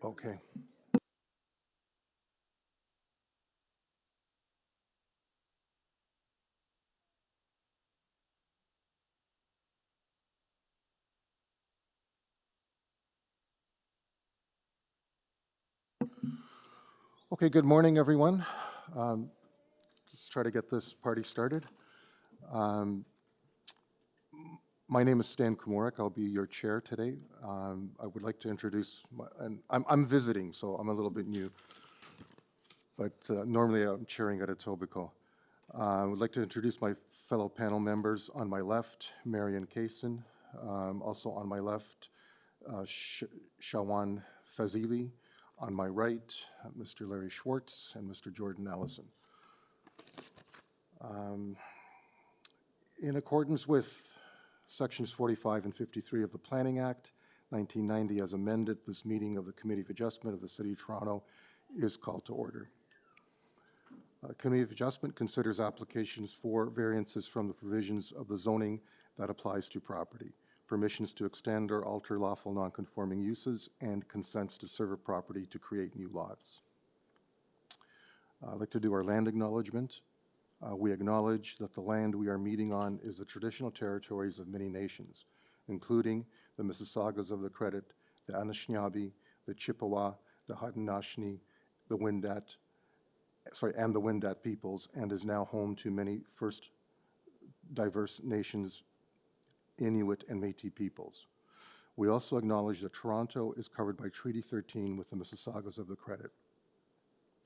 Okay. Okay, good morning, everyone. Let's try to get this party started. My name is Stan Kumorik. I'll be your chair today. I would like to introduce, and I'm visiting, so I'm a little bit new, but normally I'm chairing at Etobicoke. I would like to introduce my fellow panel members. On my left, Marian Kaysen. Also on my left, Shawan Fazili. On my right, Mr. Larry Schwartz and Mr. Jordan Allison. In accordance with Sections 45 and 53 of the Planning Act, 1990, as amended, this meeting of the Committee of Adjustment of the City of Toronto is called to order. Committee of Adjustment considers applications for variances from the provisions of the zoning that applies to property, permissions to extend or alter lawful nonconforming uses, and consents to serve a property to create new lots. I'd like to do our land acknowledgement. We acknowledge that the land we are meeting on is the traditional territories of many nations, including the Mississaugas of the Credit, the Anishinaabe, the Chippewa, the Haudenosaunee, the Wendat peoples, and is now home to many First diverse nations, Inuit and Métis peoples. We also acknowledge that Toronto is covered by Treaty 13 with the Mississaugas of the Credit.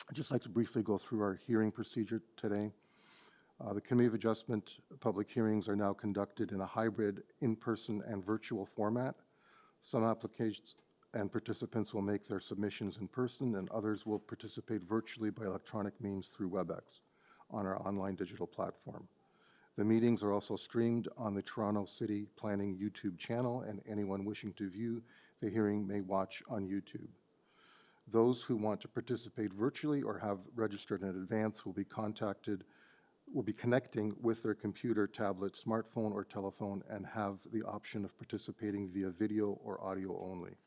I'd just like to briefly go through our hearing procedure today. The Committee of Adjustment public hearings are now conducted in a hybrid in-person and virtual format. Some applications and participants will make their submissions in person, and others will participate virtually by electronic means through WebEx on our online digital platform. The meetings are also streamed on the Toronto City Planning YouTube channel, and anyone wishing to view the hearing may watch on YouTube. Those who want to participate virtually or have registered in advance will be connecting with their computer, tablet, smartphone, or telephone and have the option of participating via video or audio only.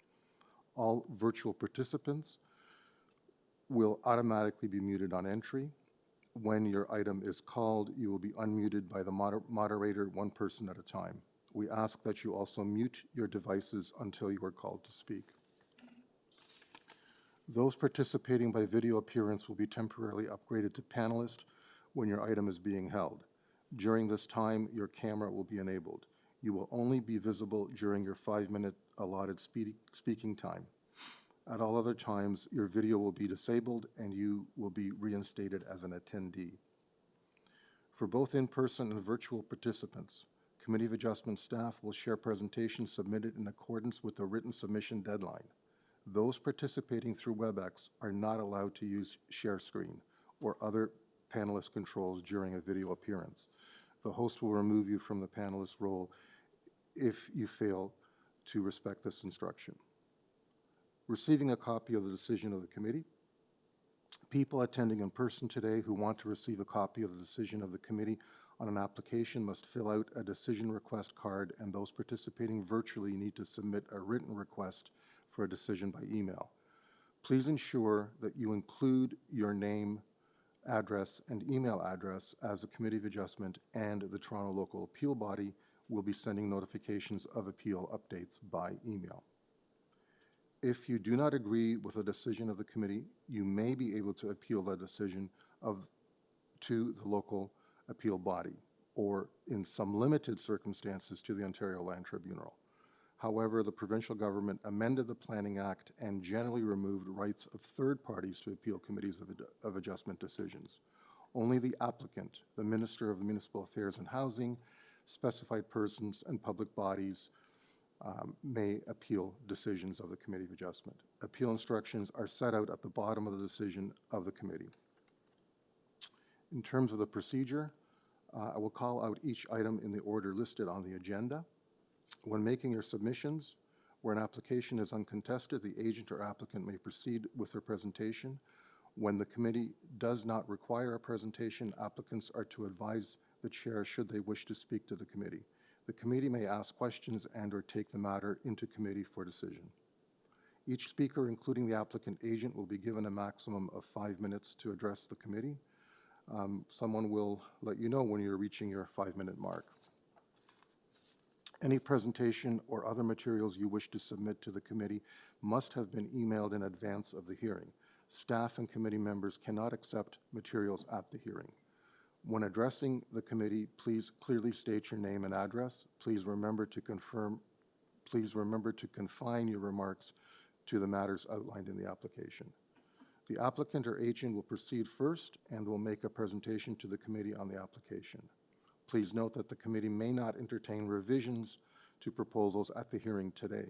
All virtual participants will automatically be muted on entry. When your item is called, you will be unmuted by the moderator, one person at a time. We ask that you also mute your devices until you are called to speak. Those participating by video appearance will be temporarily upgraded to panelist when your item is being held. During this time, your camera will be enabled. You will only be visible during your 5-minute allotted speaking time. At all other times, your video will be disabled and you will be reinstated as an attendee. For both in-person and virtual participants, Committee of Adjustment staff will share presentations submitted in accordance with the written submission deadline. Those participating through WebEx are not allowed to use share screen or other panelist controls during a video appearance. The host will remove you from the panelist role if you fail to respect this instruction. Receiving a copy of the decision of the committee. People attending in person today who want to receive a copy of the decision of the committee on an application must fill out a decision request card, and those participating virtually need to submit a written request for a decision by email. Please ensure that you include your name, address, and email address, as the Committee of Adjustment and the Toronto Local Appeal Body will be sending notifications of appeal updates by email. If you do not agree with a decision of the committee, you may be able to appeal that decision to the local appeal body, or in some limited circumstances to the Ontario Land Tribunal. However, the provincial government amended the Planning Act and generally removed rights of third parties to appeal committees of adjustment decisions. Only the applicant, the Minister of Municipal Affairs and Housing, specified persons, and public bodies may appeal decisions of the Committee of Adjustment. Appeal instructions are set out at the bottom of the decision of the committee. In terms of the procedure, I will call out each item in the order listed on the agenda. When making your submissions, where an application is uncontested, the agent or applicant may proceed with their presentation. When the committee does not require a presentation, applicants are to advise the chair should they wish to speak to the committee. The committee may ask questions and/or take the matter into committee for decision. Each speaker, including the applicant agent, will be given a maximum of 5 minutes to address the committee. Someone will let you know when you're reaching your 5-minute mark. Any presentation or other materials you wish to submit to the committee must have been emailed in advance of the hearing. Staff and committee members cannot accept materials at the hearing. When addressing the committee, please clearly state your name and address. Please remember to confine your remarks to the matters outlined in the application. The applicant or agent will proceed first and will make a presentation to the committee on the application. Please note that the committee may not entertain revisions to proposals at the hearing today.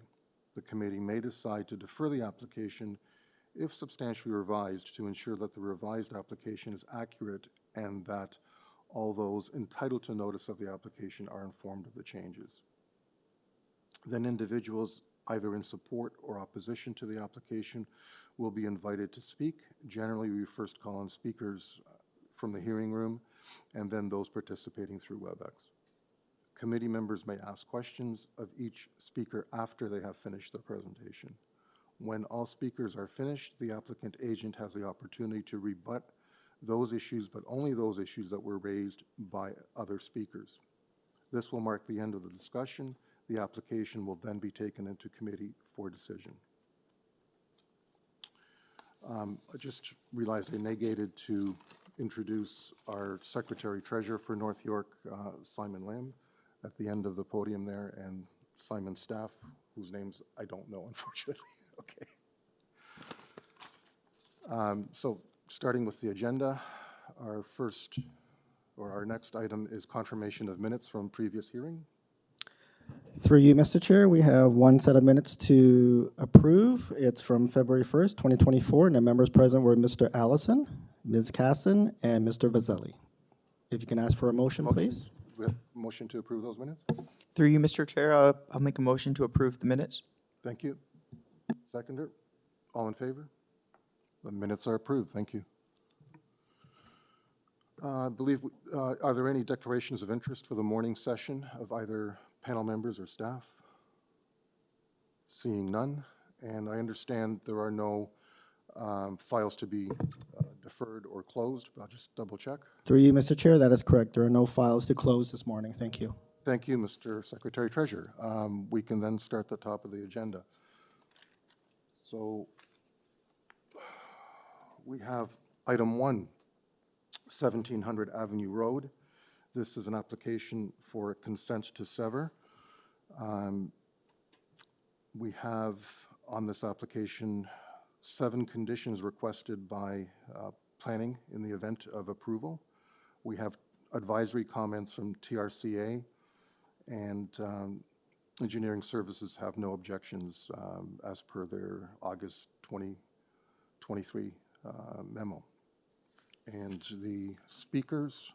The committee may decide to defer the application if substantially revised to ensure that the revised application is accurate and that all those entitled to notice of the application are informed of the changes. Then individuals either in support or opposition to the application will be invited to speak. Generally, we first call on speakers from the hearing room and then those participating through WebEx. Committee members may ask questions of each speaker after they have finished their presentation. When all speakers are finished, the applicant agent has the opportunity to rebut those issues, but only those issues that were raised by other speakers. This will mark the end of the discussion. The application will then be taken into committee for decision. I just realized I negated to introduce our Secretary-Treasurer for North York, Simon Lamb, at the end of the podium there, and Simon's staff, whose names I don't know, unfortunately. Okay. So starting with the agenda, our next item is confirmation of minutes from previous hearing. Through you, Mr. Chair, we have one set of minutes to approve. It's from February 1st, 2024, and the members present were Mr. Allison, Ms. Casson, and Mr. Vazelli. If you can ask for a motion, please. We have a motion to approve those minutes? Through you, Mr. Chair, I'll make a motion to approve the minutes. Thank you. Seconder? All in favor? The minutes are approved. Thank you. I believe, are there any declarations of interest for the morning session of either panel members or staff? Seeing none, and I understand there are no files to be deferred or closed, but I'll just double check. Through you, Mr. Chair, that is correct. There are no files to close this morning. Thank you. Thank you, Mr. Secretary-Treasurer. We can then start the top of the agenda. So we have item 1, 1700 Avenue Road. This is an application for a consent to sever. We have on this application 7 conditions requested by planning in the event of approval. We have advisory comments from TRCA, and engineering services have no objections as per their August 2023 memo. And the speakers,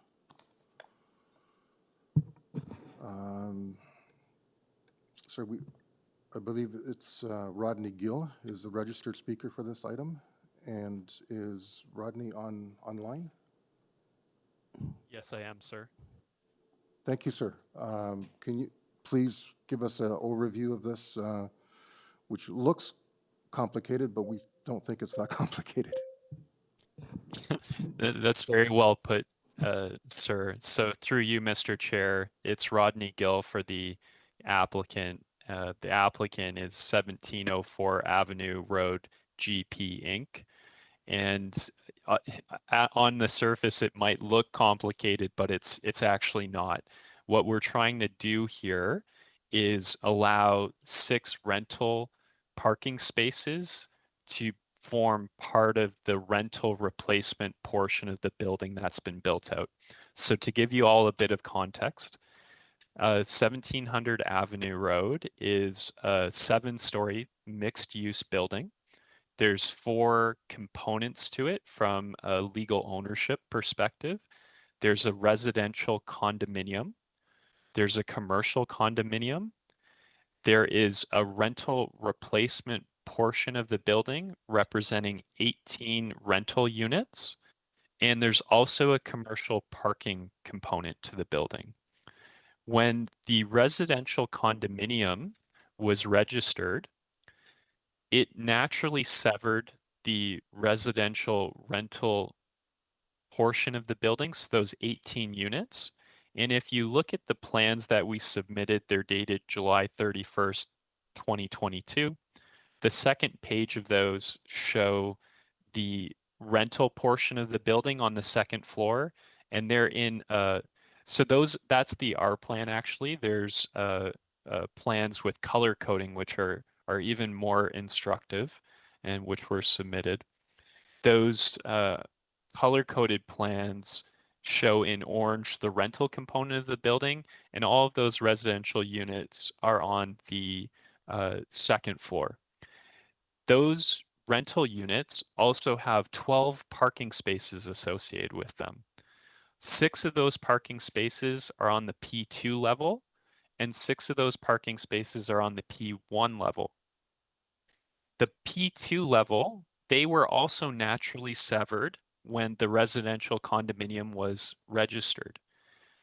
I believe it's Rodney Gill is the registered speaker for this item. And is Rodney online? Yes, I am, sir. Thank you, sir. Can you please give us an overview of this, which looks complicated, but we don't think it's that complicated. That's very well put, sir. So through you, Mr. Chair, it's Rodney Gill for the applicant. The applicant is 1704 Avenue Road, GP Inc. And on the surface, it might look complicated, but it's actually not. What we're trying to do here is allow 6 rental parking spaces to form part of the rental replacement portion of the building that's been built out. So to give you all a bit of context, 1700 Avenue Road is a 7-story mixed-use building. There's 4 components to it from a legal ownership perspective. There's a residential condominium. There's a commercial condominium. There is a rental replacement portion of the building representing 18 rental units. And there's also a commercial parking component to the building. When the residential condominium was registered, it naturally severed the residential rental portion of the building, so those 18 units. And if you look at the plans that we submitted, they're dated July 31st, 2022. The second page of those show the rental portion of the building on the second floor, and they're in so that's the R plan. Actually, there's plans with color coding which are even more instructive and which were submitted. Those color coded plans show in orange the rental component of the building, and all of those residential units are on the second floor. Those rental units also have 12 parking spaces associated with them. 6 of those parking spaces are on the P2 level, and 6 of those parking spaces are on the P1 level. The P2 level, they were also naturally severed when the residential condominium was registered.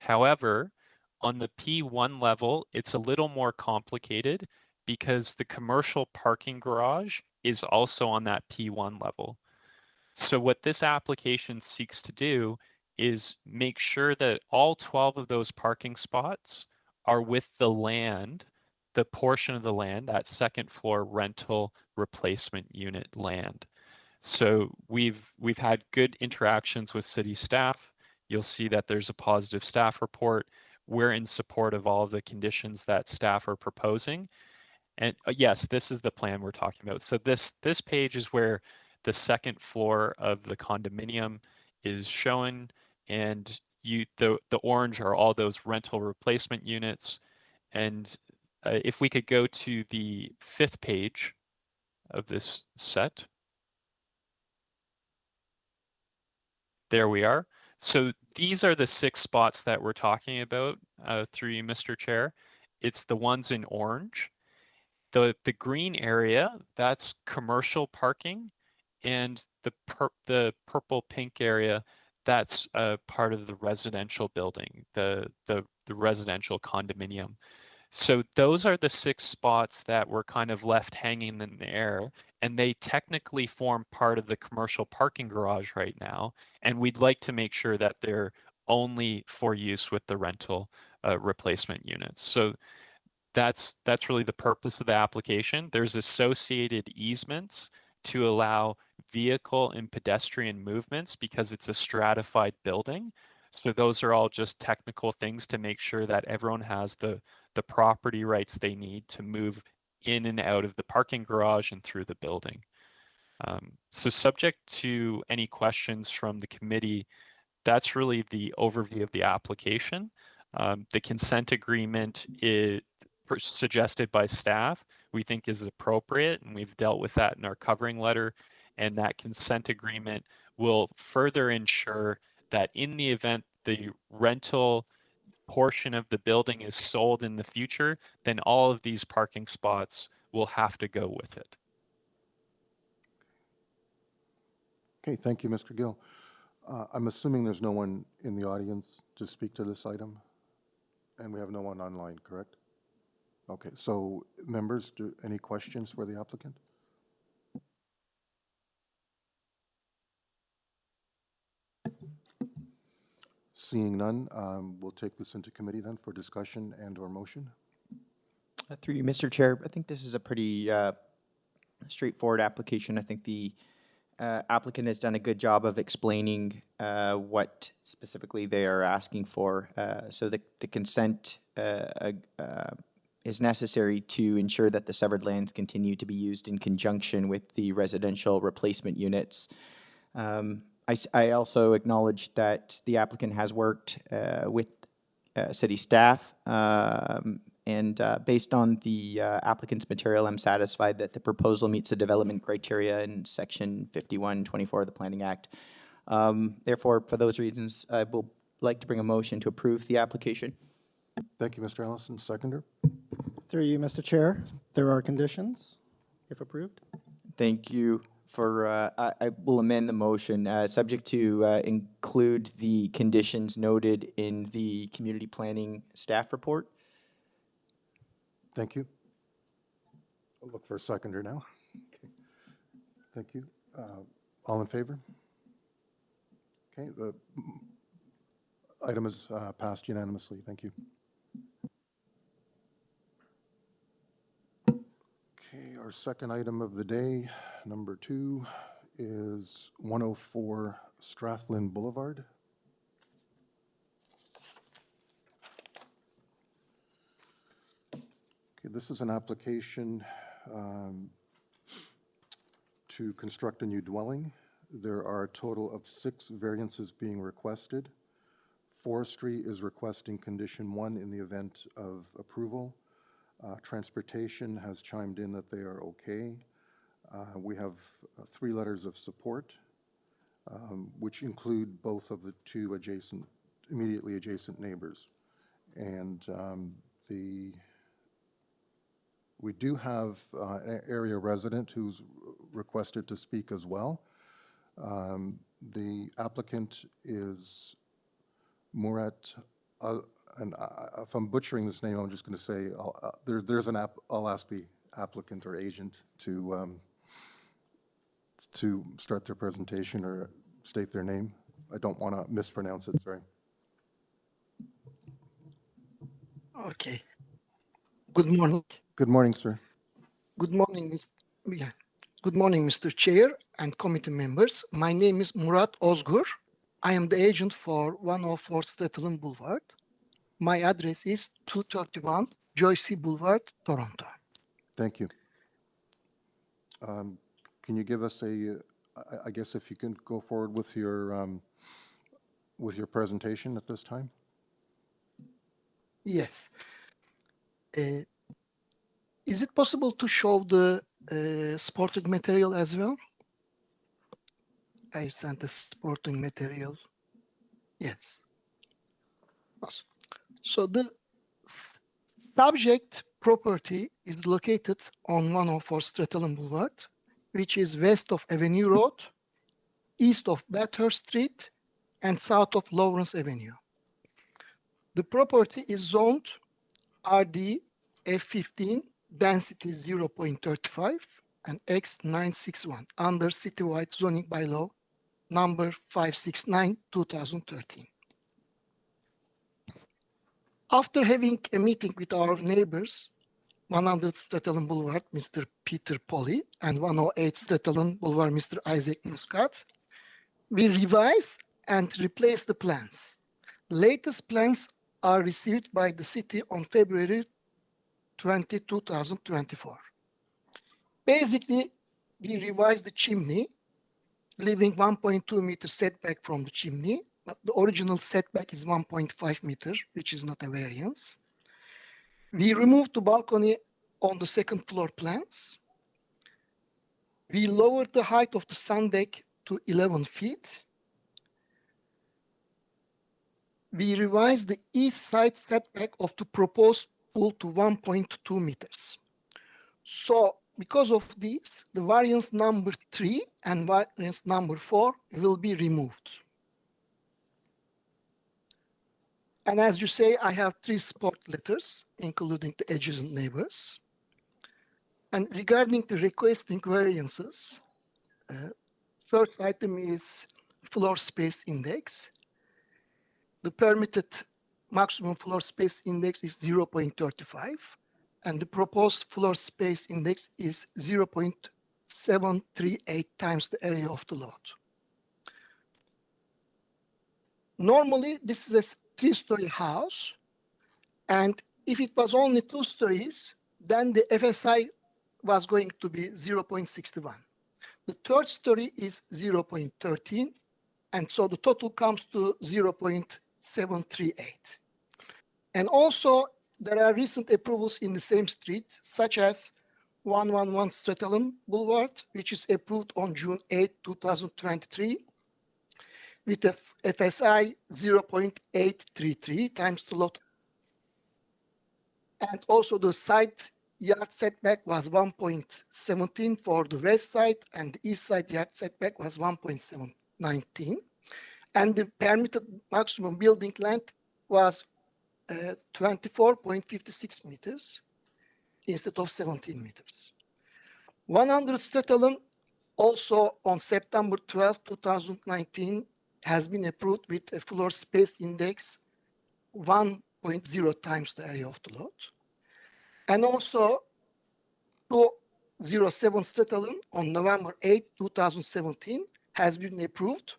However, on the P1 level, it's a little more complicated because the commercial parking garage is also on that P1 level. So what this application seeks to do is make sure that all 12 of those parking spots are with the land, the portion of the land, that second floor rental replacement unit land. So we've had good interactions with city staff. You'll see that there's a positive staff report. We're in support of all of the conditions that staff are proposing. And yes, this is the plan we're talking about. So this page is where the second floor of the condominium is shown, and the orange are all those rental replacement units. And if we could go to the 5th page of this set. There we are. So these are the 6 spots that we're talking about through you, Mr. Chair. It's the ones in orange. The green area, that's commercial parking, and the purple pink area, that's part of the residential building, the residential condominium. So those are the 6 spots that were kind of left hanging in the air, and they technically form part of the commercial parking garage right now. And we'd like to make sure that they're only for use with the rental replacement units. So that's really the purpose of the application. There's associated easements to allow vehicle and pedestrian movements because it's a stratified building. So those are all just technical things to make sure that everyone has the property rights they need to move in and out of the parking garage and through the building. So subject to any questions from the committee, that's really the overview of the application. The consent agreement is suggested by staff, we think is appropriate, and we've dealt with that in our covering letter. And that consent agreement will further ensure that in the event the rental portion of the building is sold in the future, then all of these parking spots will have to go with it. Okay, thank you, Mr. Gill. I'm assuming there's no one in the audience to speak to this item, and we have no one online, correct? Okay, so members, any questions for the applicant? Seeing none, we'll take this into committee then for discussion and/or motion. Through you, Mr. Chair, I think this is a pretty straightforward application. I think the applicant has done a good job of explaining what specifically they are asking for. So the consent is necessary to ensure that the severed lands continue to be used in conjunction with the residential replacement units. I also acknowledge that the applicant has worked with city staff, and based on the applicant's material, I'm satisfied that the proposal meets the development criteria in Section 5124 of the Planning Act. Therefore, for those reasons, I will like to bring a motion to approve the application. Thank you, Mr. Allison. Seconder? Through you, Mr. Chair, there are conditions, if approved. Thank you for, I will amend the motion, subject to include the conditions noted in the community planning staff report. Thank you. I'll look for a seconder now. Okay. Thank you. All in favor? Okay, the item is passed unanimously. Thank you. Okay, our second item of the day, number 2, is 104 STRATHALLAN Boulevard. Okay, this is an application to construct a new dwelling. There are a total of 6 variances being requested. Forestry is requesting condition 1 in the event of approval. Transportation has chimed in that they are okay. We have 3 letters of support, which include both of the 2 immediately adjacent neighbors. And we do have an area resident who's requested to speak as well. The applicant is Murat, and if I'm butchering this name, I'm just going to say I'll ask the applicant or agent to start their presentation or state their name. I don't want to mispronounce it. Sorry. Okay. Good morning. Good morning, sir. Good morning, yeah. Good morning, Mr. Chair and committee members. My name is Murat Ozgur. I am the agent for 104 STRATHALLAN Boulevard. My address is 231 Joyce Boulevard, Toronto. Thank you. Can you give us I guess if you can go forward with your presentation at this time? Yes. Is it possible to show the sporting material as well? I sent the sporting material. Yes. Awesome. So the subject property is located on 104 STRATHALLAN Boulevard, which is west of Avenue Road, east of Bathurst Street, and south of Lawrence Avenue. The property is zoned RD F15, density 0.35 and X961 under citywide zoning bylaw number 569/2013. After having a meeting with our neighbors, 100 STRATHALLAN Boulevard, Mr. Peter Polly, and 108 STRATHALLAN Boulevard, Mr. Isaac Muscat, we revise and replace the plans. Latest plans are received by the city on February 20, 2024. Basically, we revised the chimney, leaving 1.2 meter setback from the chimney, but the original setback is 1.5 meter, which is not a variance. We removed the balcony on the second floor plans. We lowered the height of the sun deck to 11 feet. We revised the east side setback of the proposed pool to 1.2 meters. So because of this, the variance number 3 and variance number 4 will be removed. And as you say, I have 3 support letters, including the adjacent neighbors. And regarding the requesting variances, first item is floor space index. The permitted maximum floor space index is 0.35, and the proposed floor space index is 0.738 times the area of the lot. Normally, this is a 3-story house, and if it was only 2 stories, then the FSI was going to be 0.61. The third story is 0.13, and so the total comes to 0.738. And also, there are recent approvals in the same street, such as 111 STRATHALLAN Boulevard, which is approved on June 8, 2023, with a FSI 0.833 times the lot. And also the site yard setback was 1.17 for the west side, and the east side yard setback was 1.719. And the permitted maximum building length was 24.56 meters instead of 17 meters. 100 STRATHALLAN also on September 12, 2019 has been approved with a floor space index 1.0 times the area of the lot. And also 207 STRATHALLAN on November 8, 2017 has been approved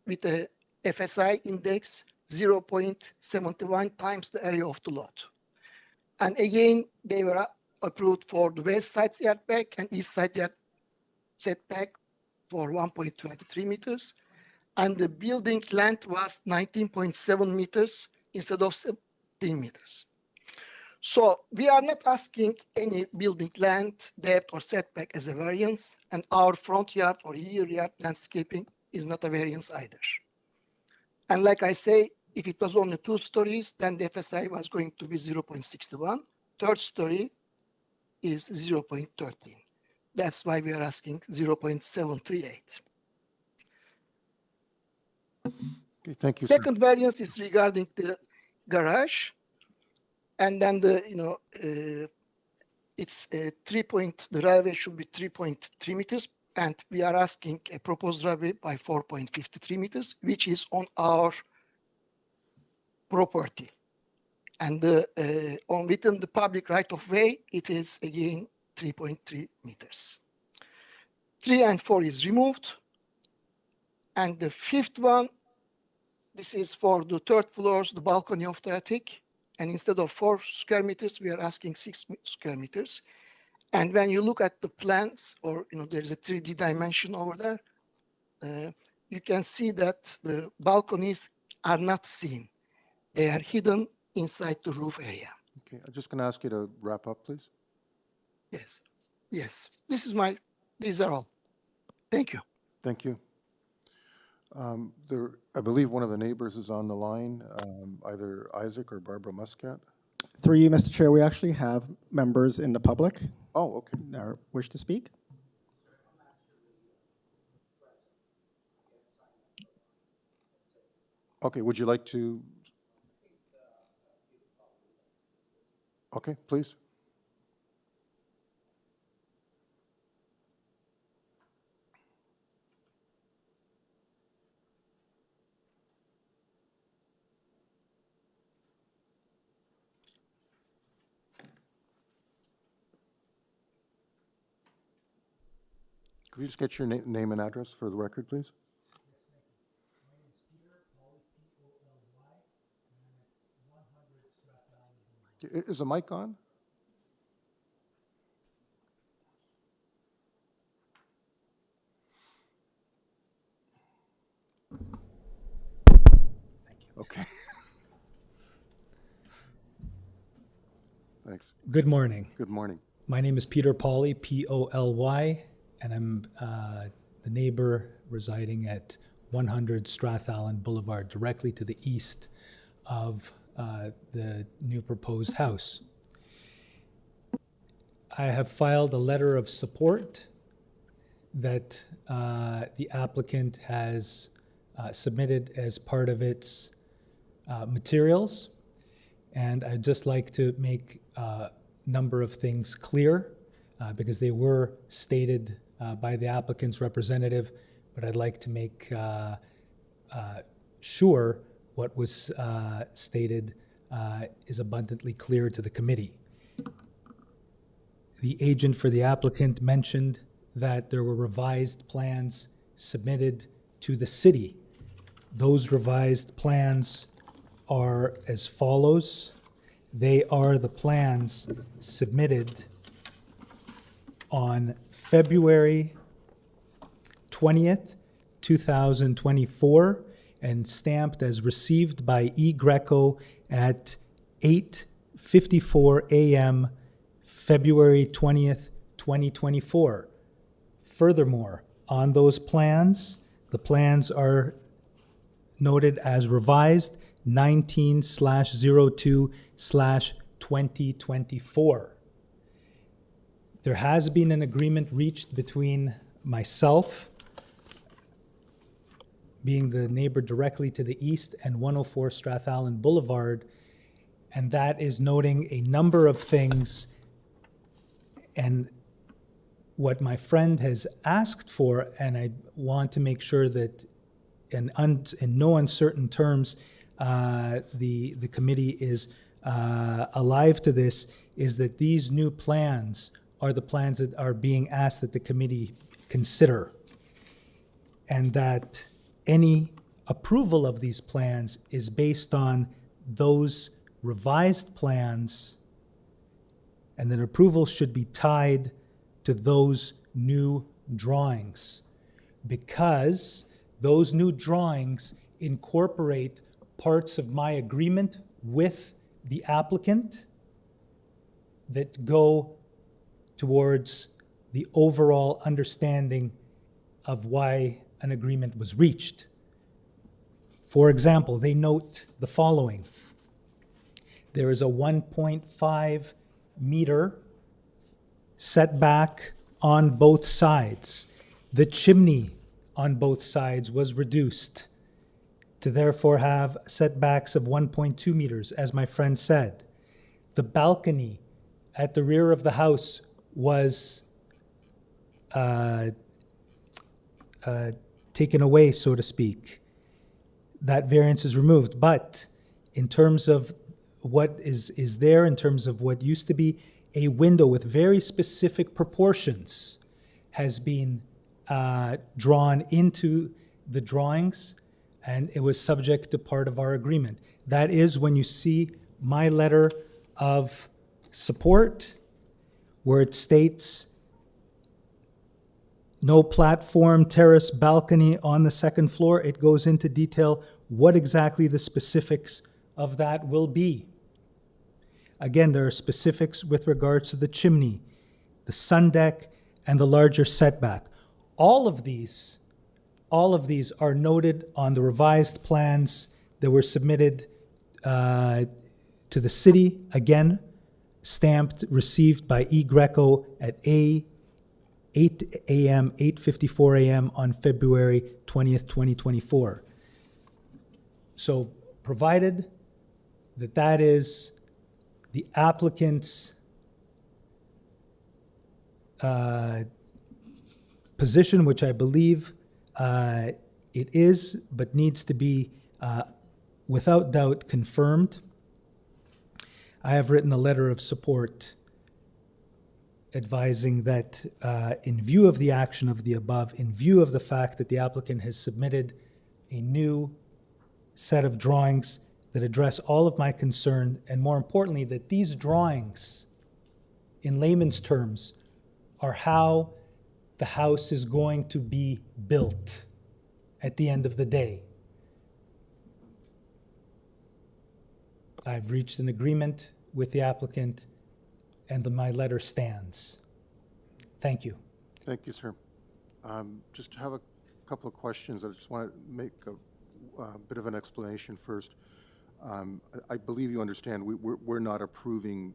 with a FSI index 0.71 times the area of the lot. And again, they were approved for the west side setback and east side yard setback for 1.23 meters. And the building length was 19.7 meters instead of 17 meters. So we are not asking any building length, depth, or setback as a variance, and our front yard or rear yard landscaping is not a variance either. And like I say, if it was only 2 stories, then the FSI was going to be 0.61. Third story is 0.13. That's why we are asking 0.738. Okay, thank you, sir. Second variance is regarding the garage. And then it's the driveway should be 3.3 meters. And we are asking a proposed driveway by 4.53 meters, which is on our property. And within the public right of way, it is again 3.3 meters. 3 and 4 is removed. And the fifth one, this is for the third floors, the balcony of the attic. And instead of 4 square meters, we are asking 6 square meters. And when you look at the plans, or there's a 3D dimension over there, you can see that the balconies are not seen. They are hidden inside the roof area. Okay, I'm just going to ask you to wrap up, please. Yes, yes. These are all. Thank you. Thank you. I believe one of the neighbors is on the line, either Isaac or Barbara Muscat. Through you, Mr. Chair, we actually have members in the public Oh, okay. that wish to speak. Okay, would you like to? Okay, please. Could you just get your name and address for the record, please? Is the mic on? Okay. Thanks. Good morning. Good morning. My name is Peter Pauly, P-O-L-Y, and I'm the neighbor residing at 100 STRATHALLAN Boulevard, directly to the east of the new proposed house. I have filed a letter of support that the applicant has submitted as part of its materials, and I'd just like to make a number of things clear because they were stated by the applicant's representative, but I'd like to make sure what was stated is abundantly clear to the committee. The agent for the applicant mentioned that there were revised plans submitted to the city. Those revised plans are as follows. They are the plans submitted on February 20th, 2024, and stamped as received by E. Greco at 8:54 a.m. February 20th, 2024. Furthermore, on those plans, the plans are noted as revised 19/02/2024. There has been an agreement reached between myself, being the neighbor directly to the east, and 104 STRATHALLAN Boulevard, and that is noting a number of things. And what my friend has asked for, and I want to make sure that in no uncertain terms, the committee is alive to this, is that these new plans are the plans that are being asked that the committee consider. And that any approval of these plans is based on those revised plans, and that approval should be tied to those new drawings, because those new drawings incorporate parts of my agreement with the applicant that go towards the overall understanding of why an agreement was reached. For example, they note the following. There is a 1.5 meter setback on both sides. The chimney on both sides was reduced to therefore have setbacks of 1.2 meters, as my friend said. The balcony at the rear of the house was taken away, so to speak. That variance is removed. But in terms of what is there, in terms of what used to be a window with very specific proportions, has been drawn into the drawings, and it was subject to part of our agreement. That is when you see my letter of support, where it states no platform, terrace, balcony on the second floor. It goes into detail what exactly the specifics of that will be. Again, there are specifics with regards to the chimney, the sun deck, and the larger setback. All of these are noted on the revised plans that were submitted to the city, again, stamped, received by eGreco at 8 a.m., 8:54 a.m. on February 20th, 2024. So provided that that is the applicant's position, which I believe it is, but needs to be without doubt confirmed, I have written a letter of support advising that in view of the action of the above, in view of the fact that the applicant has submitted a new set of drawings that address all of my concern, and more importantly, that these drawings, in layman's terms, are how the house is going to be built at the end of the day. I've reached an agreement with the applicant, and my letter stands. Thank you. Thank you, sir. Just have a couple of questions. I just want to make a bit of an explanation first. I believe you understand we're not approving,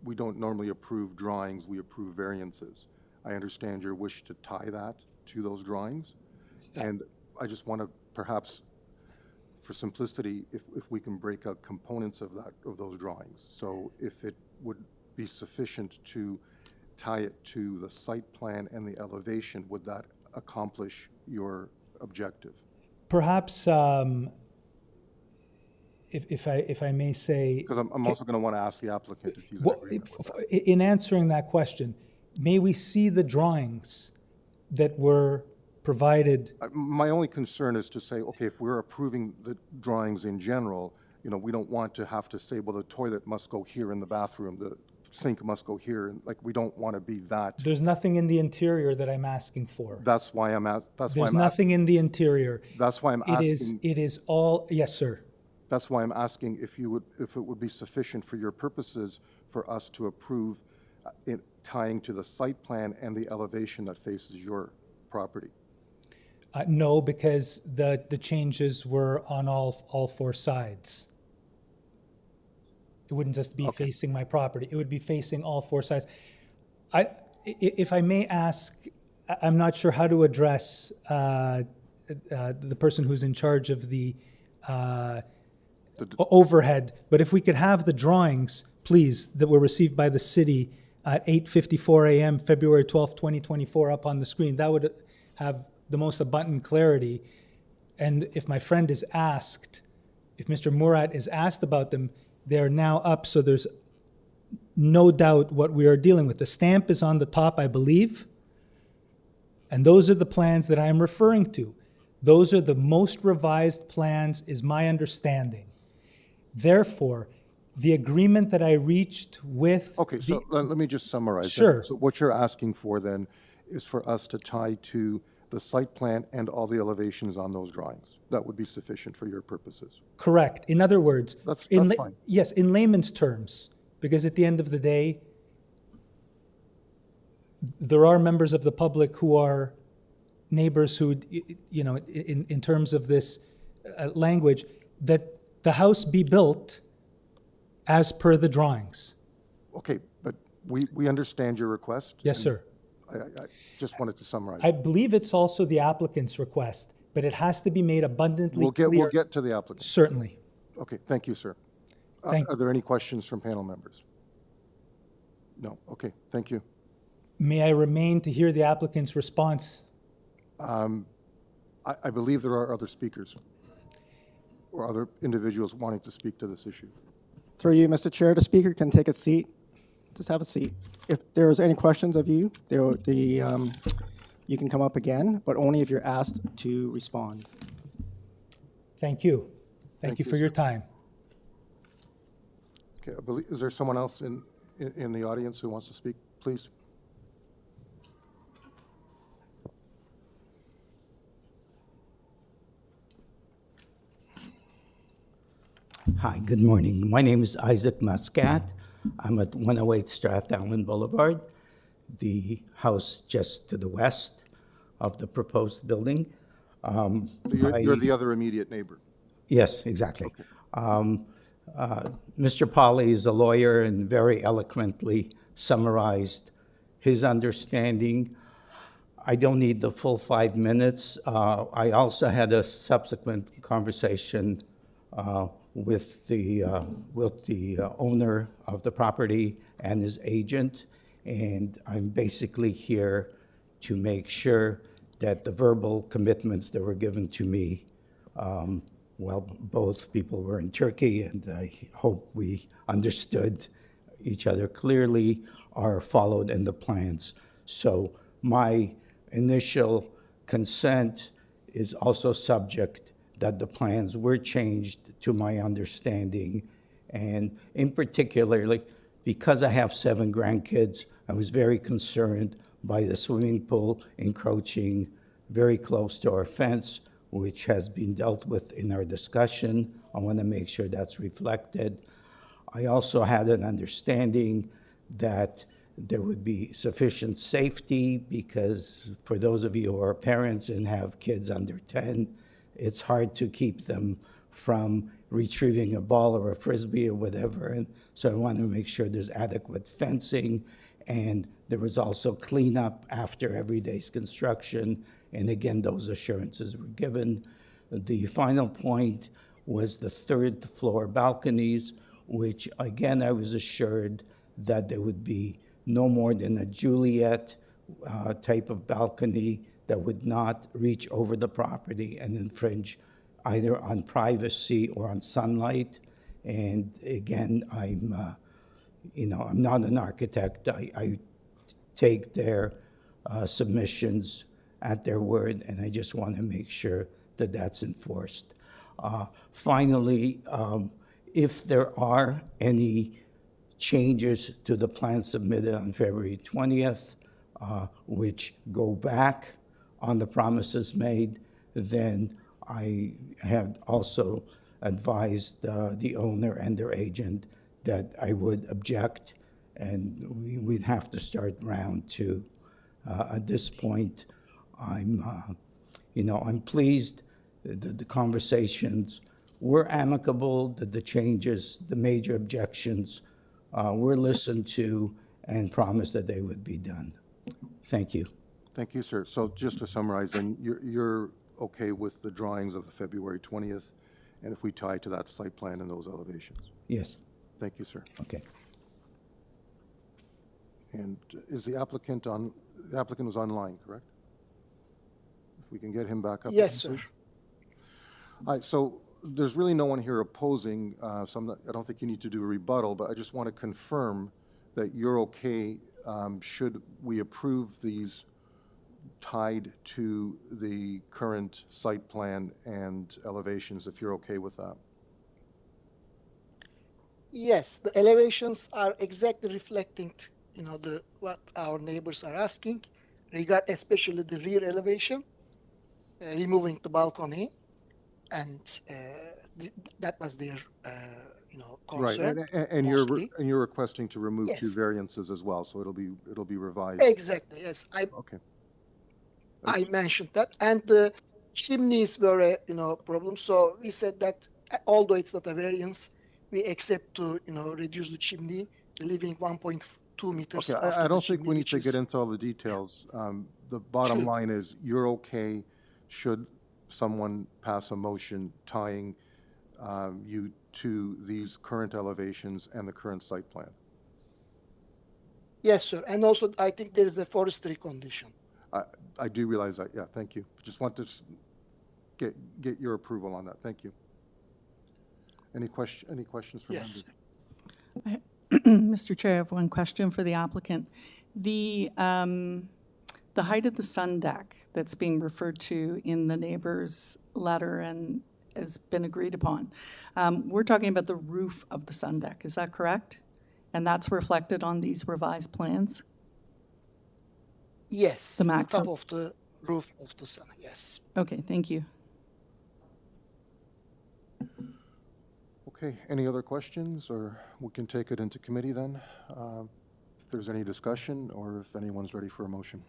we don't normally approve drawings, we approve variances. I understand your wish to tie that to those drawings. And I just want to perhaps, for simplicity, if we can break out components of those drawings. So if it would be sufficient to tie it to the site plan and the elevation, would that accomplish your objective? Perhaps, if I may say, Because I'm also going to want to ask the applicant if he's in well, agreement with that. in answering that question, may we see the drawings that were provided? My only concern is to say, okay, if we're approving the drawings in general, you know, we don't want to have to say, well, the toilet must go here in the bathroom, the sink must go here, and like, we don't want to be that. There's nothing in the interior that I'm asking for. That's why I'm at, There's nothing in the interior. That's why I'm asking. It is all, yes, sir. That's why I'm asking if it would be sufficient for your purposes for us to approve it tying to the site plan and the elevation that faces your property. No, because the changes were on all four sides. It wouldn't just be facing my property. It would be facing all four sides. If I may ask, I'm not sure how to address the person who's in charge of the overhead, but if we could have the drawings, please, that were received by the city at 8:54 a.m., February 12th, 2024, up on the screen, that would have the most abundant clarity. And if my friend is asked, if Mr. Murat is asked about them, they're now up, so there's no doubt what we are dealing with. The stamp is on the top, I believe, and those are the plans that I am referring to. Those are the most revised plans, is my understanding. Therefore, the agreement that I reached with... Okay, so let me just summarize. Sure. So what you're asking for then is for us to tie to the site plan and all the elevations on those drawings. That would be sufficient for your purposes. Correct. In other words... That's fine. Yes, in layman's terms, because at the end of the day, there are members of the public who are neighbors who, you know, in terms of this language, that the house be built as per the drawings. Okay, but we understand your request. Yes, sir. I just wanted to summarize. I believe it's also the applicant's request, but it has to be made abundantly clear. We'll get to the applicant. Certainly. Okay, thank you, sir. Thank- Are there any questions from panel members? No, okay, thank you. May I remain to hear the applicant's response? I believe there are other speakers or other individuals wanting to speak to this issue. Through you, Mr. Chair, the speaker can take a seat. Just have a seat. If there's any questions of you, you can come up again, but only if you're asked to respond. Thank you. Thank you for your time. Okay, I believe, is there someone else in the audience who wants to speak, please? Hi, good morning. My name is Isaac Muscat. I'm at 108 STRATHALLAN Boulevard, the house just to the west of the proposed building. You're the other immediate neighbor. Yes, exactly. Mr. Polly is a lawyer and very eloquently summarized his understanding. I don't need the full 5 minutes. I also had a subsequent conversation with the owner of the property and his agent, and I'm basically here to make sure that the verbal commitments that were given to me, well, both people were in Turkey, and I hope we understood each other clearly, are followed in the plans. So my initial consent is also subject that the plans were changed to my understanding. And in particular, because I have 7 grandkids, I was very concerned by the swimming pool encroaching very close to our fence, which has been dealt with in our discussion. I want to make sure that's reflected. I also had an understanding that there would be sufficient safety, because for those of you who are parents and have kids under 10, it's hard to keep them from retrieving a ball or a frisbee or whatever. And so I want to make sure there's adequate fencing, and there was also cleanup after every day's construction. And again, those assurances were given. The final point was the 3rd floor balconies, which again, I was assured that there would be no more than a Juliet type of balcony that would not reach over the property and infringe either on privacy or on sunlight. And again, I'm not an architect. I take their submissions at their word, and I just want to make sure that that's enforced. Finally, if there are any changes to the plan submitted on February 20th, which go back on the promises made, then I have also advised the owner and their agent that I would object, and we'd have to start round 2. At this point, I'm pleased that the conversations were amicable, that the changes, the major objections were listened to and promised that they would be done. Thank you. Thank you, sir. So just to summarize, then, you're okay with the drawings of the February 20th, and if we tie to that site plan and those elevations? Yes. Thank you, sir. Okay. And is the applicant was online, correct? If we can get him back up. Yes, again, sir. please. All right, so there's really no one here opposing, so I don't think you need to do a rebuttal, but I just want to confirm that you're okay, should we approve these tied to the current site plan and elevations, if you're okay with that? Yes, the elevations are exactly reflecting, what our neighbors are asking, especially the rear elevation, removing the balcony, and that was their, Right, concern. and mostly. you're requesting to remove two Yes. variances as well, so it'll be revised. Exactly. Yes, Okay. I mentioned that, and the chimneys were a problem. So we said that although it's not a variance, we accept to reduce the chimney, leaving 1.2 meters. Okay, after I the don't think chimney, we need which to is get into all the details. The bottom Sure. line is, you're okay should someone pass a motion tying you to these current elevations and the current site plan? Yes, sir. And also, I think there is a forestry condition. I do realize that, yeah, thank you. Just want to get your approval on that, thank you. Any questions from Yes. members? Mr. Chair, I have one question for the applicant. The height of the sun deck that's being referred to in the neighbor's letter and has been agreed upon, we're talking about the roof of the sun deck, is that correct? And that's reflected on these revised plans? Yes. The top maximum. of the roof of the sun. Yes. Okay, thank you. Okay, any other questions, or we can take it into committee then? If there's any discussion, or if anyone's ready for a motion.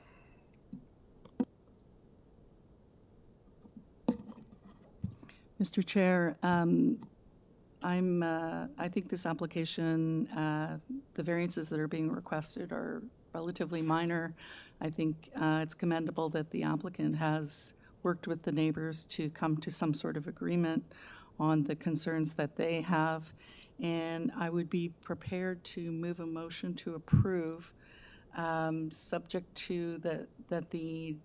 Mr. Chair, I think this application, the variances that are being requested are relatively minor. I think it's commendable that the applicant has worked with the neighbors to come to some sort of agreement on the concerns that they have. And I would be prepared to move a motion to approve, subject to that the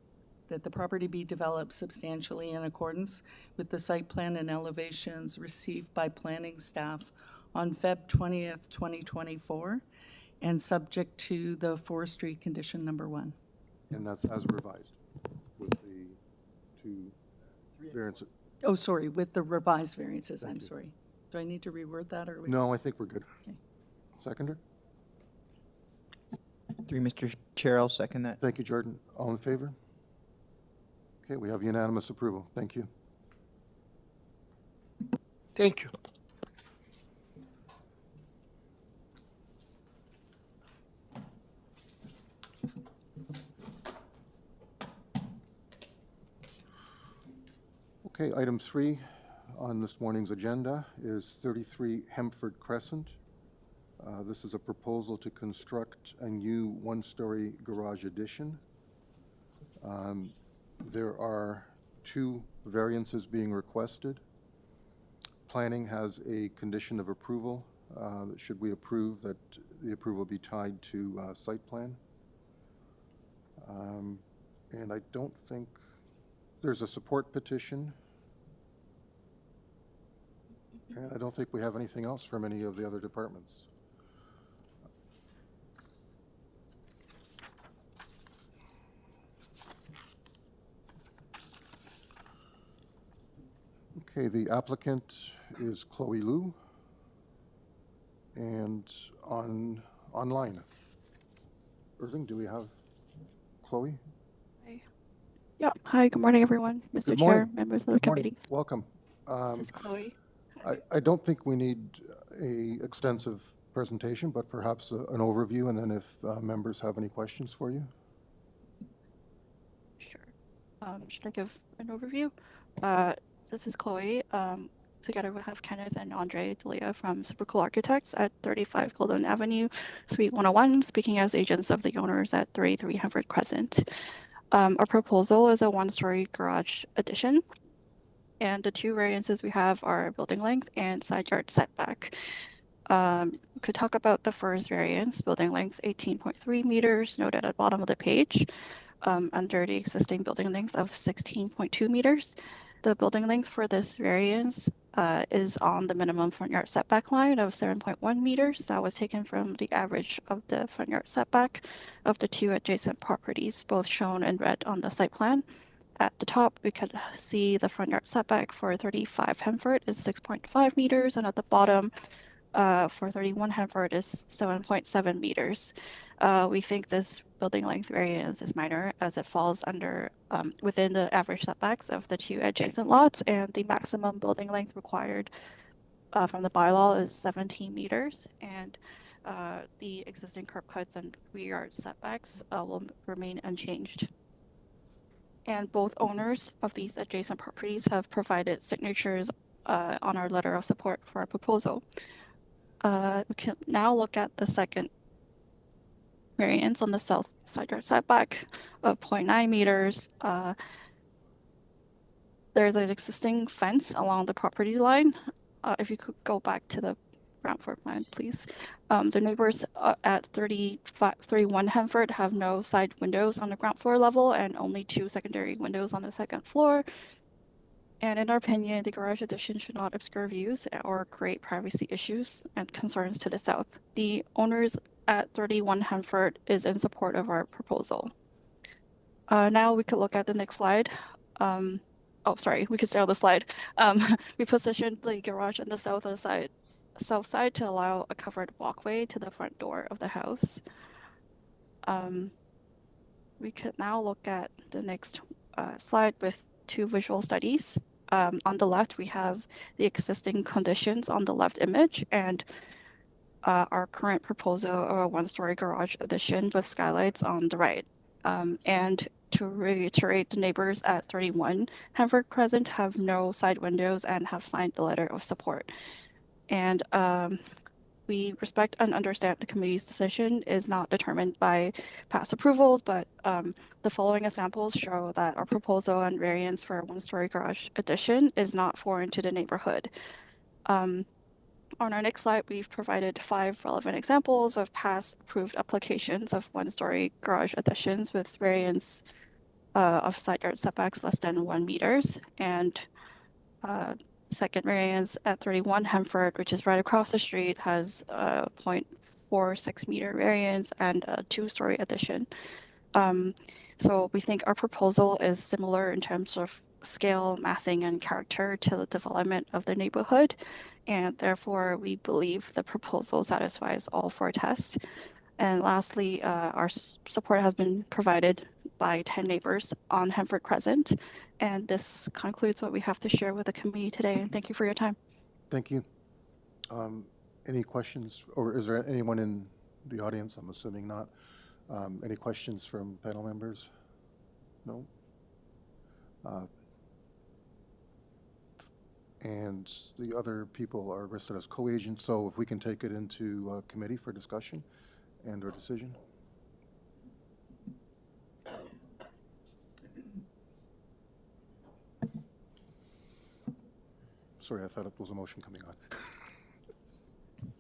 property be developed substantially in accordance with the site plan and elevations received by planning staff on Feb 20th, 2024, and subject to the forestry condition number 1. And that's as revised with the two variances. Oh, sorry, with the revised variances, Thank I'm you. sorry. Do I need to reword that, or? No, I think we're good. Okay. Seconder? Through Mr. Chair, I'll second that. Thank you, Jordan. All in favor? Okay, we have unanimous approval. Thank you. Thank you. Okay, item 3 on this morning's agenda is 33 HEMFORD Crescent. This is a proposal to construct a new one-story garage addition. There are 2 variances being requested. Planning has a condition of approval. Should we approve, that the approval be tied to site plan? And I don't think there's a support petition. And I don't think we have anything else from any of the other departments. Okay, the applicant is Chloe Liu, and online. Irving, do we have Chloe? Yeah. Hi, good morning, everyone. Mr. Good Chair, morning. members of the Good morning. committee. Welcome. This is Chloe. I don't think we need a extensive presentation, but perhaps an overview, and then if members have any questions for you. Sure. Should I give an overview? This is Chloe. together we have Kenneth and Andre Delia from Super Cool Architects at 35 Golden Avenue, Suite 101, speaking as agents of the owners at 33 HEMFORD Crescent. Our proposal is a one-story garage addition, and the two variances we have are building length and side yard setback. We could talk about the first variance, building length 18.3 meters, noted at the bottom of the page, under the existing building length of 16.2 meters. The building length for this variance is on the minimum front yard setback line of 7.1 meters. That was taken from the average of the front yard setback of the two adjacent properties, both shown in red on the site plan. At the top, we could see the front yard setback for 35 HEMFORD is 6.5 meters, and at the bottom, for 31 HEMFORD is 7.7 meters. We think this building length variance is minor as it falls under within the average setbacks of the two adjacent lots, and the maximum building length required from the bylaw is 17 meters, and the existing curb cuts and rear yard setbacks will remain unchanged. And both owners of these adjacent properties have provided signatures on our letter of support for our proposal. We can now look at the second variance on the south side yard setback of 0.9 meters. There's an existing fence along the property line. If you could go back to the ground floor plan, please. The neighbors at 31 HEMFORD have no side windows on the ground floor level and only two secondary windows on the second floor. And in our opinion, the garage addition should not obscure views or create privacy issues and concerns to the south. The owners at 31 HEMFORD is in support of our proposal. Now we could look at the next slide. We could stay on the slide. We positioned the garage on the south side to allow a covered walkway to the front door of the house. We could now look at the next slide with two visual studies. On the left, we have the existing conditions on the left image and our current proposal of a one-story garage addition with skylights on the right. And to reiterate, the neighbors at 31 HEMFORD Crescent have no side windows and have signed the letter of support. And we respect and understand the committee's decision is not determined by past approvals, but the following examples show that our proposal and variance for a one-story garage addition is not foreign to the neighborhood. On our next slide, we've provided 5 relevant examples of past approved applications of one-story garage additions with variance of side yard setbacks less than 1 meters. And second variance at 31 HEMFORD, which is right across the street, has a 0.46 meter variance and a 2-story addition. So we think our proposal is similar in terms of scale, massing, and character to the development of the neighborhood, and therefore we believe the proposal satisfies all 4 tests. And lastly, our support has been provided by 10 neighbors on HEMFORD Crescent. And this concludes what we have to share with the committee today. And thank you for your time. Thank you. Any questions, or is there anyone in the audience? I'm assuming not. Any questions from panel members? No? And the other people are listed as co-agents, so if we can take it into committee for discussion and/or decision. Sorry, I thought it was a motion coming on.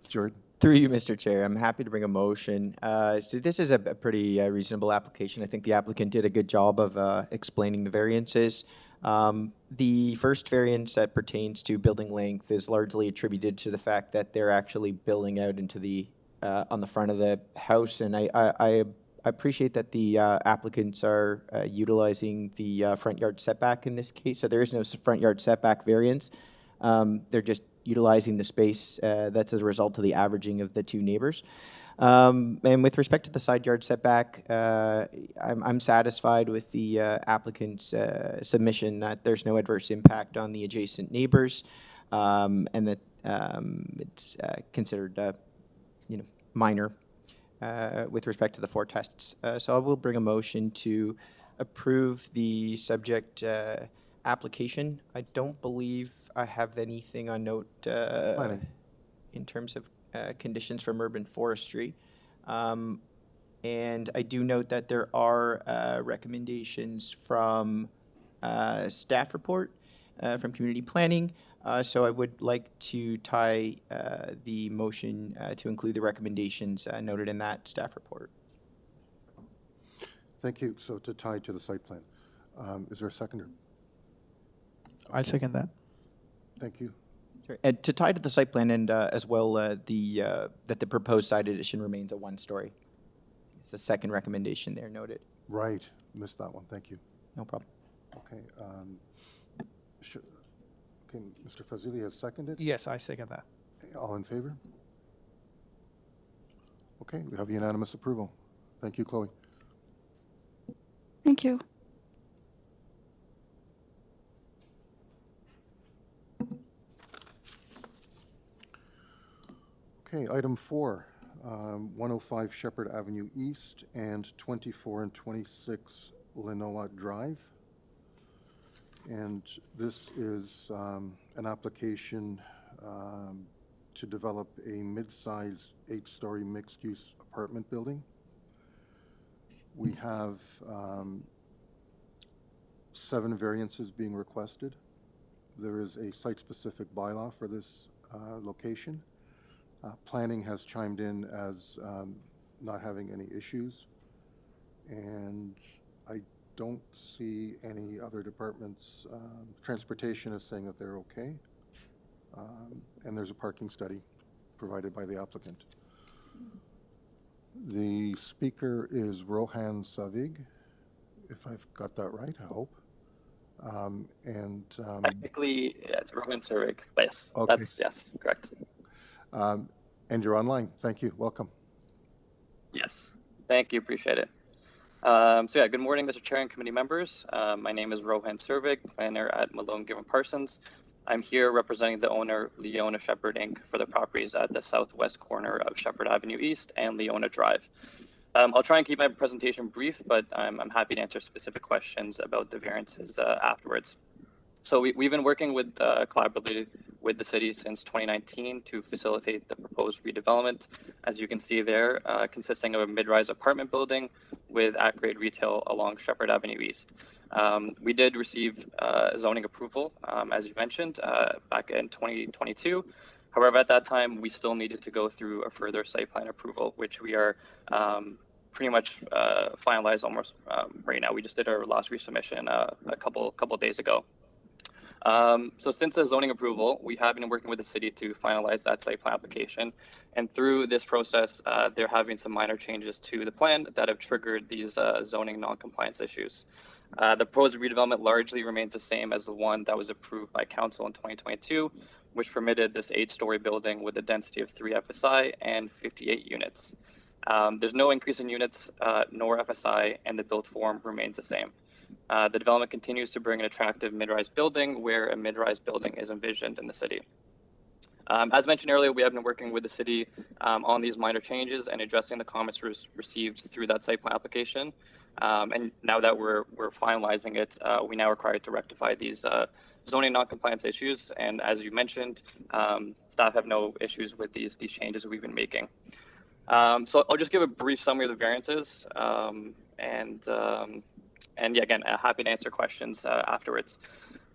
Jared? Through you, Mr. Chair, I'm happy to bring a motion. So this is a pretty reasonable application. I think the applicant did a good job of explaining the variances. The first variance that pertains to building length is largely attributed to the fact that they're actually building out into the on the front of the house, and I appreciate that the applicants are utilizing the front yard setback in this case. So there is no front yard setback variance. They're just utilizing the space that's as a result of the averaging of the 2 neighbors. And with respect to the side yard setback, I'm satisfied with the applicant's submission that there's no adverse impact on the adjacent neighbors, and that it's considered minor with respect to the 4 tests. So I will bring a motion to approve the subject application. I don't believe I have anything on note Planning. in terms of conditions from urban forestry. And I do note that there are recommendations from staff report from community planning. So I would like to tie the motion to include the recommendations noted in that staff report. Thank you. So to tie to the site plan. Is there a seconder? I'll second that. Thank you. Sorry. And to tie to the site plan and as well that the proposed side addition remains a one-story. It's the second recommendation there noted. Right. Missed that one. Thank you. No problem. Okay. Okay, Mr. Fazili has seconded. Yes, I second that. All in favor? Okay, we have unanimous approval. Thank you, Chloe. Thank you. Okay, item 4, 105 Shepherd Avenue East and 24 and 26 Lenoa Drive. And this is an application to develop a mid-size 8-story mixed-use apartment building. We have 7 variances being requested. There is a site-specific bylaw for this location. Planning has chimed in as not having any issues, and I don't see any other departments. Transportation is saying that they're okay, and there's a parking study provided by the applicant. The speaker is Rohan Savig, if I've got that right, I hope. Technically, yeah, it's Rohan Savig, but yes, Okay. yes, correct. And you're online. Thank you. Welcome. Yes, thank you, appreciate it. So yeah, good morning, Mr. Chair and committee members. My name is Rohan Savig, planner at Malone Given Parsons. I'm here representing the owner, Leona Shepherd Inc., for the properties at the southwest corner of Shepherd Avenue East and Leona Drive. I'll try and keep my presentation brief, but I'm happy to answer specific questions about the variances afterwards. So we've been working with collaboratively with the city since 2019 to facilitate the proposed redevelopment. As you can see there, consisting of a mid-rise apartment building with at-grade retail along Shepherd Avenue East. We did receive zoning approval, as you mentioned, back in 2022. However, at that time, we still needed to go through a further site plan approval, which we are pretty much finalized almost right now. We just did our last resubmission a couple days ago. So since the zoning approval, we have been working with the city to finalize that site plan application. And through this process, there have been some minor changes to the plan that have triggered these zoning non-compliance issues. The proposed redevelopment largely remains the same as the one that was approved by council in 2022, which permitted this 8-story building with a density of 3 FSI and 58 units. There's no increase in units nor FSI, and the build form remains the same. The development continues to bring an attractive mid-rise building where a mid-rise building is envisioned in the city. As mentioned earlier, we have been working with the city on these minor changes and addressing the comments received through that site plan application. And now that we're finalizing it, we now are required to rectify these zoning non-compliance issues. And as you mentioned, staff have no issues with these changes we've been making. So I'll just give a brief summary of the variances, and yeah, again, happy to answer questions afterwards.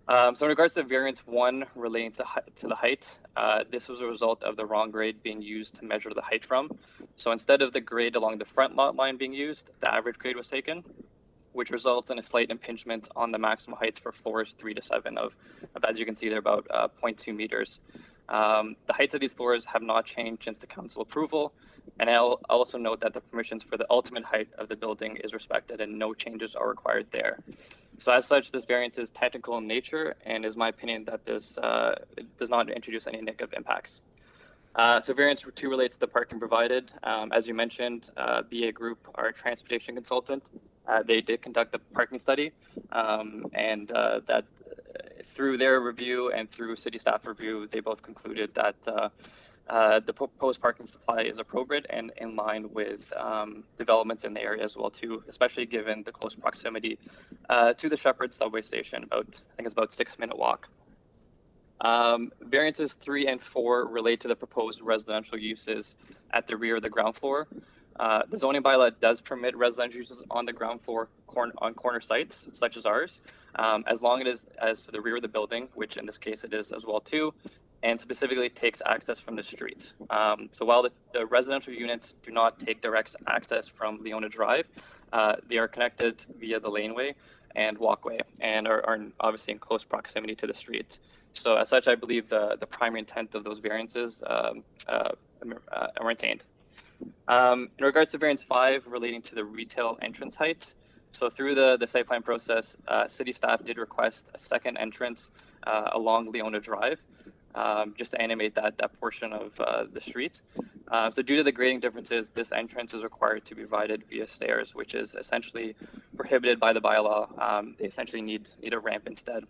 So in regards to variance 1 relating to the height, this was a result of the wrong grade being used to measure the height from. So instead of the grade along the front lot line being used, the average grade was taken, which results in a slight impingement on the maximum heights for floors 3 to 7 of as you can see, they're about 0.2 meters. The heights of these floors have not changed since the council approval. And I'll also note that the permissions for the ultimate height of the building is respected and no changes are required there. So as such, this variance is technical in nature and is my opinion that this does not introduce any negative impacts. So variance 2 relates to the parking provided. As you mentioned, BA Group, our transportation consultant, they did conduct the parking study, and that through their review and through city staff review, they both concluded that the proposed parking supply is appropriate and in line with developments in the area as well too, especially given the close proximity to the Sheppard subway station. I think it's about 6-minute walk. Variances 3 and 4 relate to the proposed residential uses at the rear of the ground floor. The zoning bylaw does permit residential uses on the ground floor on corner sites, such as ours, as long as to the rear of the building, which in this case it is as well too, and specifically takes access from the street. So while the residential units do not take direct access from Leona Drive, they are connected via the laneway and walkway and are obviously in close proximity to the street. So as such, I believe the primary intent of those variances are maintained. In regards to variance 5 relating to the retail entrance height, so through the site plan process, city staff did request a second entrance along Leona Drive, just to animate that portion of the street. So due to the grading differences, this entrance is required to be provided via stairs, which is essentially prohibited by the bylaw. They essentially need a ramp instead.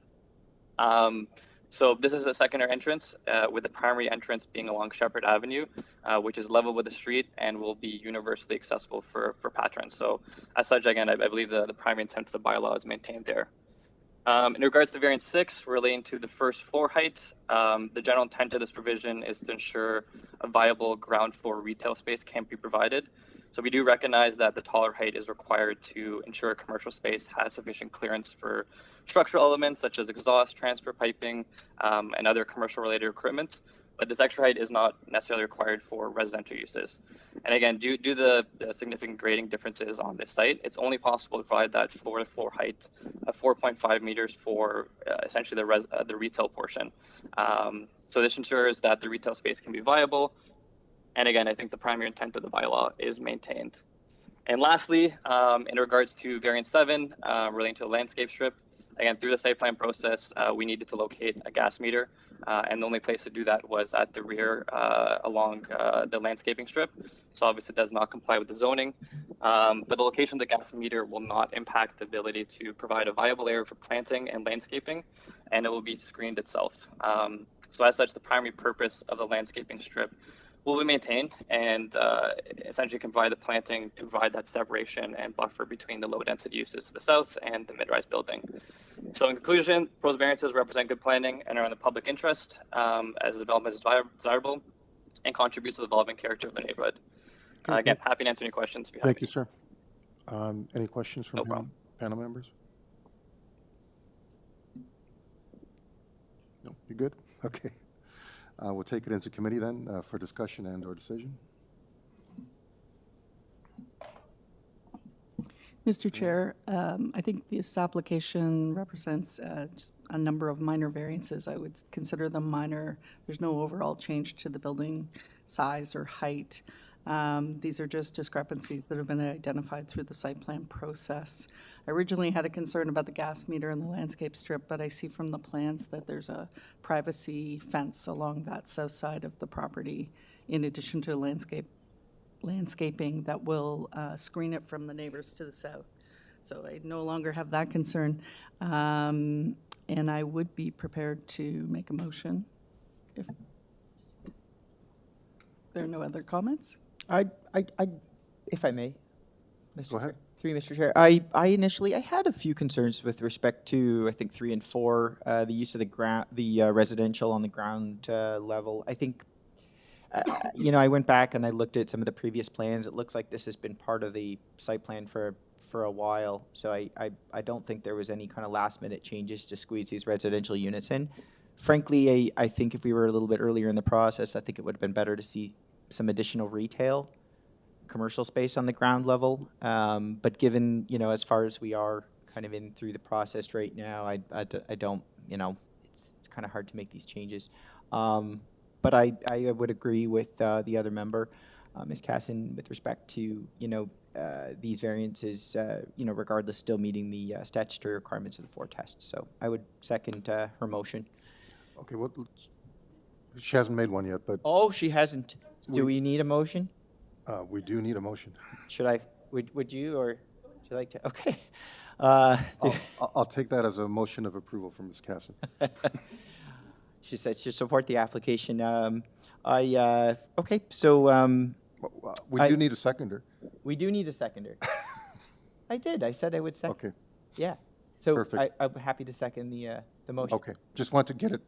So this is a secondary entrance, with the primary entrance being along Sheppard Avenue, which is level with the street and will be universally accessible for patrons. So as such, again, I believe the primary intent of the bylaw is maintained there. In regards to variance 6 relating to the first floor height, the general intent of this provision is to ensure a viable ground floor retail space can be provided. So we do recognize that the taller height is required to ensure a commercial space has sufficient clearance for structural elements such as exhaust, transfer piping, and other commercial related equipment. But this extra height is not necessarily required for residential uses. And again, due to the significant grading differences on this site, it's only possible to provide that floor-to-floor height of 4.5 meters for essentially the retail portion. So this ensures that the retail space can be viable. And again, I think the primary intent of the bylaw is maintained. And lastly, in regards to variance 7 relating to the landscape strip, again, through the site plan process, we needed to locate a gas meter. And the only place to do that was at the rear along the landscaping strip. So obviously it does not comply with the zoning. But the location of the gas meter will not impact the ability to provide a viable area for planting and landscaping, and it will be screened itself. So as such, the primary purpose of the landscaping strip will be maintained and essentially can provide the planting to provide that separation and buffer between the low density uses to the south and the mid-rise building. So in conclusion, proposed variances represent good planning and are in the public interest as the development is desirable and contributes to the evolving character of the neighborhood. Again, happy to answer any questions if you have Thank any. you, sir. Any questions from panel members? No, you good? Okay. We'll take it into committee then for discussion and or decision. Mr. Chair, I think this application represents just a number of minor variances. I would consider them minor. There's no overall change to the building size or height. These are just discrepancies that have been identified through the site plan process. I originally had a concern about the gas meter and the landscape strip, but I see from the plans that there's a privacy fence along that south side of the property, in addition to landscaping that will screen it from the neighbors to the south. So I no longer have that concern. And I would be prepared to make a motion if there are no other comments. If I may, Mr. Go ahead. Chair. Through you, Mr. Chair. I initially had a few concerns with respect to, I think, 3 and 4, the use of the residential on the ground level. I think, I went back and I looked at some of the previous plans. It looks like this has been part of the site plan for a while. So I don't think there was any kind of last minute changes to squeeze these residential units in. Frankly, I think if we were a little bit earlier in the process, I think it would have been better to see some additional retail commercial space on the ground level. But given, as far as we are kind of in through the process right now, I don't, it's kind of hard to make these changes. But I would agree with the other member, Ms. Casson, with respect to, these variances, regardless, still meeting the statutory requirements of the 4 tests. So I would second her motion. Okay, well, she hasn't made one yet, but Oh, she hasn't. Do we need a motion? we do need a motion. Should I, would you, or would you like to? Okay. I'll take that as a motion of approval from Ms. Casson. She said she'll support the application. Okay, so We do need a seconder. we do need a seconder. I did. I said I would second. Okay, Yeah. So Perfect. I'm happy to second the motion. okay. Just want to get it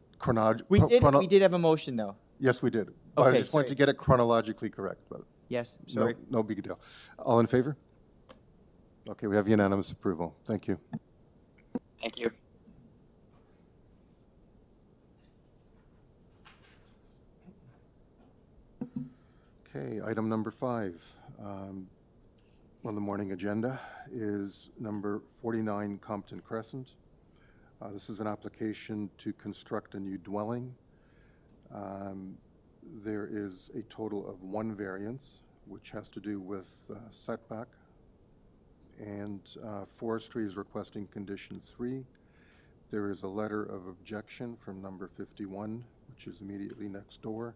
We did have a motion, though. Yes, we did. But I Okay, just want to sorry. get it chronologically correct, but Yes, no, sorry. no big deal. All in favor? Okay, we have unanimous approval. Thank you. Thank you. Okay, item number 5 on the morning agenda is number 49 Compton Crescent. This is an application to construct a new dwelling. There is a total of 1 variance, which has to do with setback, and forestry is requesting condition 3. There is a letter of objection from number 51, which is immediately next door.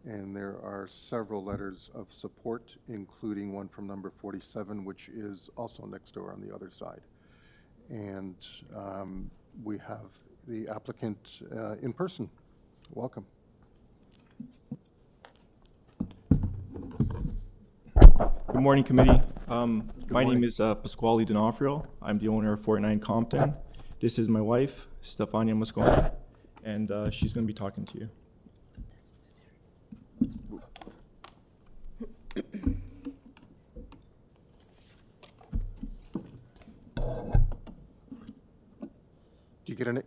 And there are several letters of support, including one from number 47, which is also next door on the other side. And we have the applicant in person. Welcome. Good morning, committee. My morning. name is Pasquale D'Onofrio. I'm the owner of 49 Compton. This is my wife, Stefania Mosconi, and she's going to be talking to you.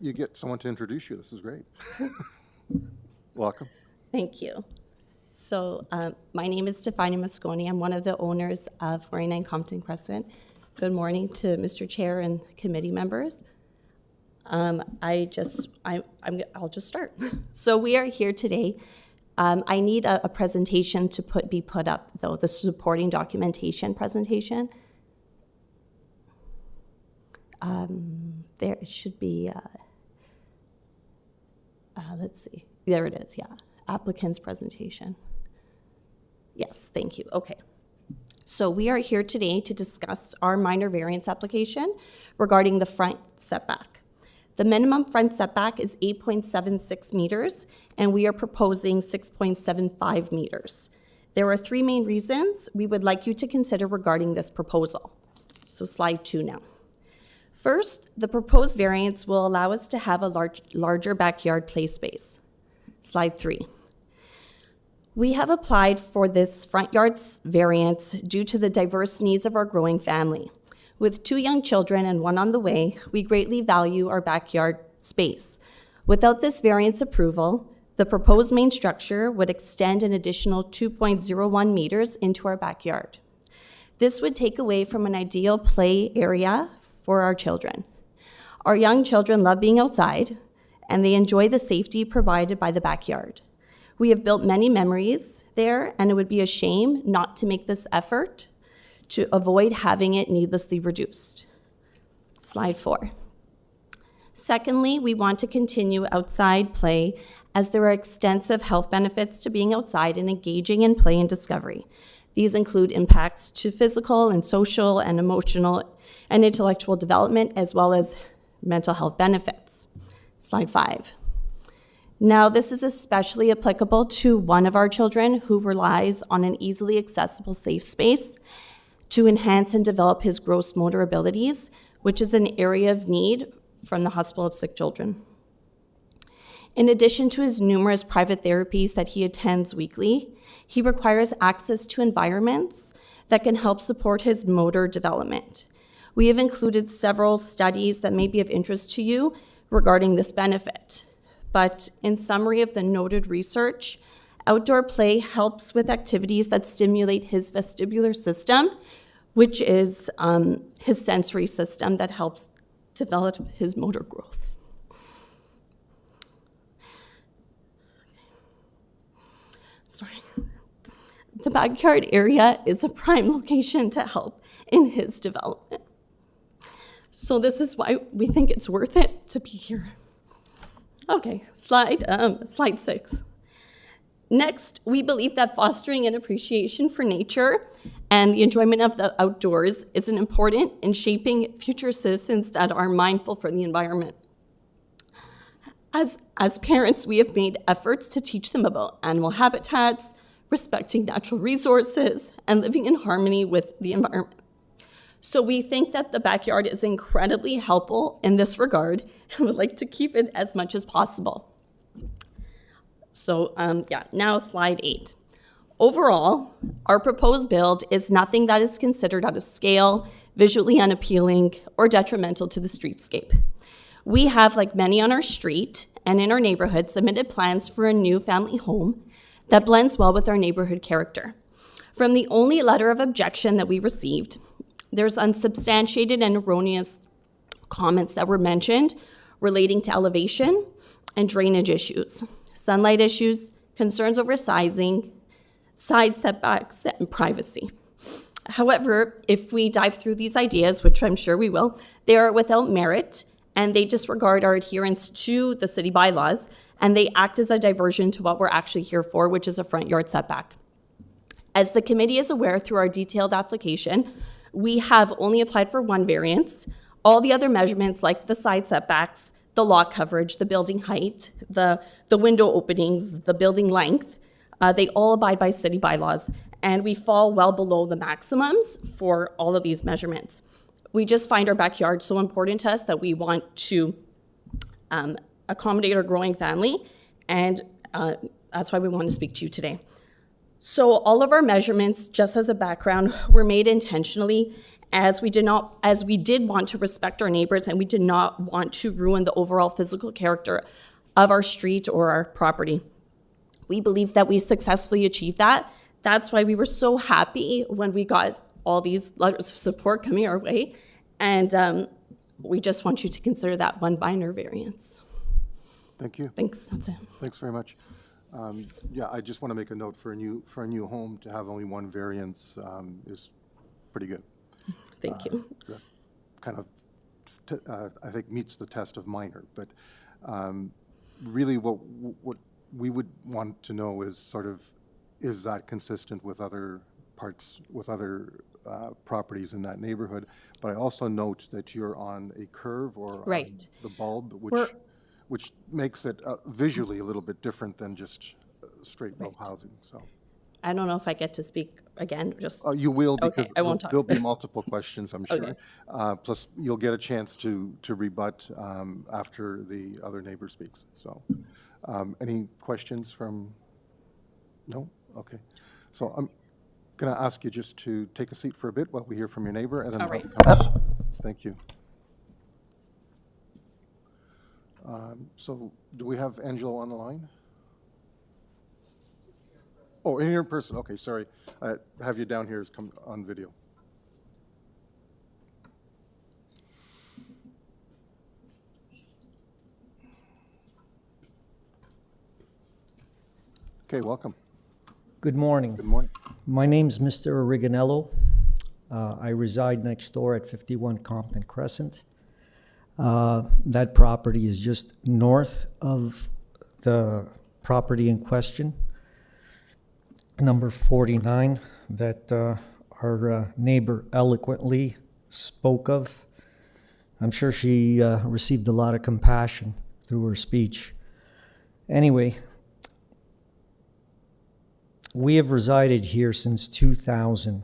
You get someone to introduce you. This is great. Welcome. Thank you. So my name is Stefania Mosconi. I'm one of the owners of 49 Compton Crescent. Good morning to Mr. Chair and committee members. I'll just start. So we are here today. I need a presentation to be put up, though, the supporting documentation presentation. There it should be, let's see, there it is, yeah, applicant's presentation. Yes, thank you, okay. So we are here today to discuss our minor variance application regarding the front setback. The minimum front setback is 8.76 meters, and we are proposing 6.75 meters. There are 3 main reasons we would like you to consider regarding this proposal. So slide 2 now. First, the proposed variance will allow us to have a larger backyard play space. Slide 3. We have applied for this front yard variance due to the diverse needs of our growing family. With 2 young children and 1 on the way, we greatly value our backyard space. Without this variance approval, the proposed main structure would extend an additional 2.01 meters into our backyard. This would take away from an ideal play area for our children. Our young children love being outside, and they enjoy the safety provided by the backyard. We have built many memories there, and it would be a shame not to make this effort to avoid having it needlessly reduced. Slide 4. Secondly, we want to continue outside play as there are extensive health benefits to being outside and engaging in play and discovery. These include impacts to physical and social and emotional and intellectual development, as well as mental health benefits. Slide 5. Now, this is especially applicable to one of our children who relies on an easily accessible safe space to enhance and develop his gross motor abilities, which is an area of need from the Hospital of Sick Children. In addition to his numerous private therapies that he attends weekly, he requires access to environments that can help support his motor development. We have included several studies that may be of interest to you regarding this benefit. But in summary of the noted research, outdoor play helps with activities that stimulate his vestibular system, which is his sensory system that helps develop his motor growth. Sorry. The backyard area is a prime location to help in his development. So this is why we think it's worth it to be here. Okay, slide 6. Next, we believe that fostering an appreciation for nature and the enjoyment of the outdoors is an important in shaping future citizens that are mindful for the environment. As parents, we have made efforts to teach them about animal habitats, respecting natural resources, and living in harmony with the environment. So we think that the backyard is incredibly helpful in this regard and would like to keep it as much as possible. So now slide 8. Overall, our proposed build is nothing that is considered out of scale, visually unappealing, or detrimental to the streetscape. We have, like many on our street and in our neighborhood, submitted plans for a new family home that blends well with our neighborhood character. From the only letter of objection that we received, there's unsubstantiated and erroneous comments that were mentioned relating to elevation and drainage issues, sunlight issues, concerns over sizing, side setbacks, and privacy. However, if we dive through these ideas, which I'm sure we will, they are without merit and they disregard our adherence to the city bylaws, and they act as a diversion to what we're actually here for, which is a front yard setback. As the committee is aware through our detailed application, we have only applied for one variance. All the other measurements, like the side setbacks, the lot coverage, the building height, the window openings, the building length, they all abide by city bylaws, and we fall well below the maximums for all of these measurements. We just find our backyard so important to us that we want to accommodate our growing family, and that's why we want to speak to you today. So all of our measurements, just as a background, were made intentionally as we did want to respect our neighbors, and we did not want to ruin the overall physical character of our street or our property. We believe that we successfully achieved that. That's why we were so happy when we got all these letters of support coming our way, and we just want you to consider that one minor variance. Thank you. Thanks, that's it. Thanks very much. Yeah, I just want to make a note for a new home to have only one variance is pretty good. Thank you. That kind of, I think, meets the test of minor. But really, what we would want to know is sort of, is that consistent with other parts, with other properties in that neighborhood? But I also note that you're on a curve or right. on the bulb, which makes it visually a little bit different than just straight row housing. So I don't know if I get to speak again. Just you will, because okay, I won't talk. There'll be multiple questions, I'm sure. Okay. Plus, you'll get a chance to rebut after the other neighbor speaks. So, any questions from? No. Okay. So I'm going to ask you just to take a seat for a bit while we hear from your neighbor, and then All right. Thank you. So do we have Angelo on the line? Oh, in person. Okay, sorry. I have you down here as on video. Okay, welcome. Good morning. Good morning. My name's Mr. Originello. I reside next door at 51 Compton Crescent. That property is just north of the property in question, number 49, that our neighbor eloquently spoke of. I'm sure she received a lot of compassion through her speech. Anyway, we have resided here since 2000.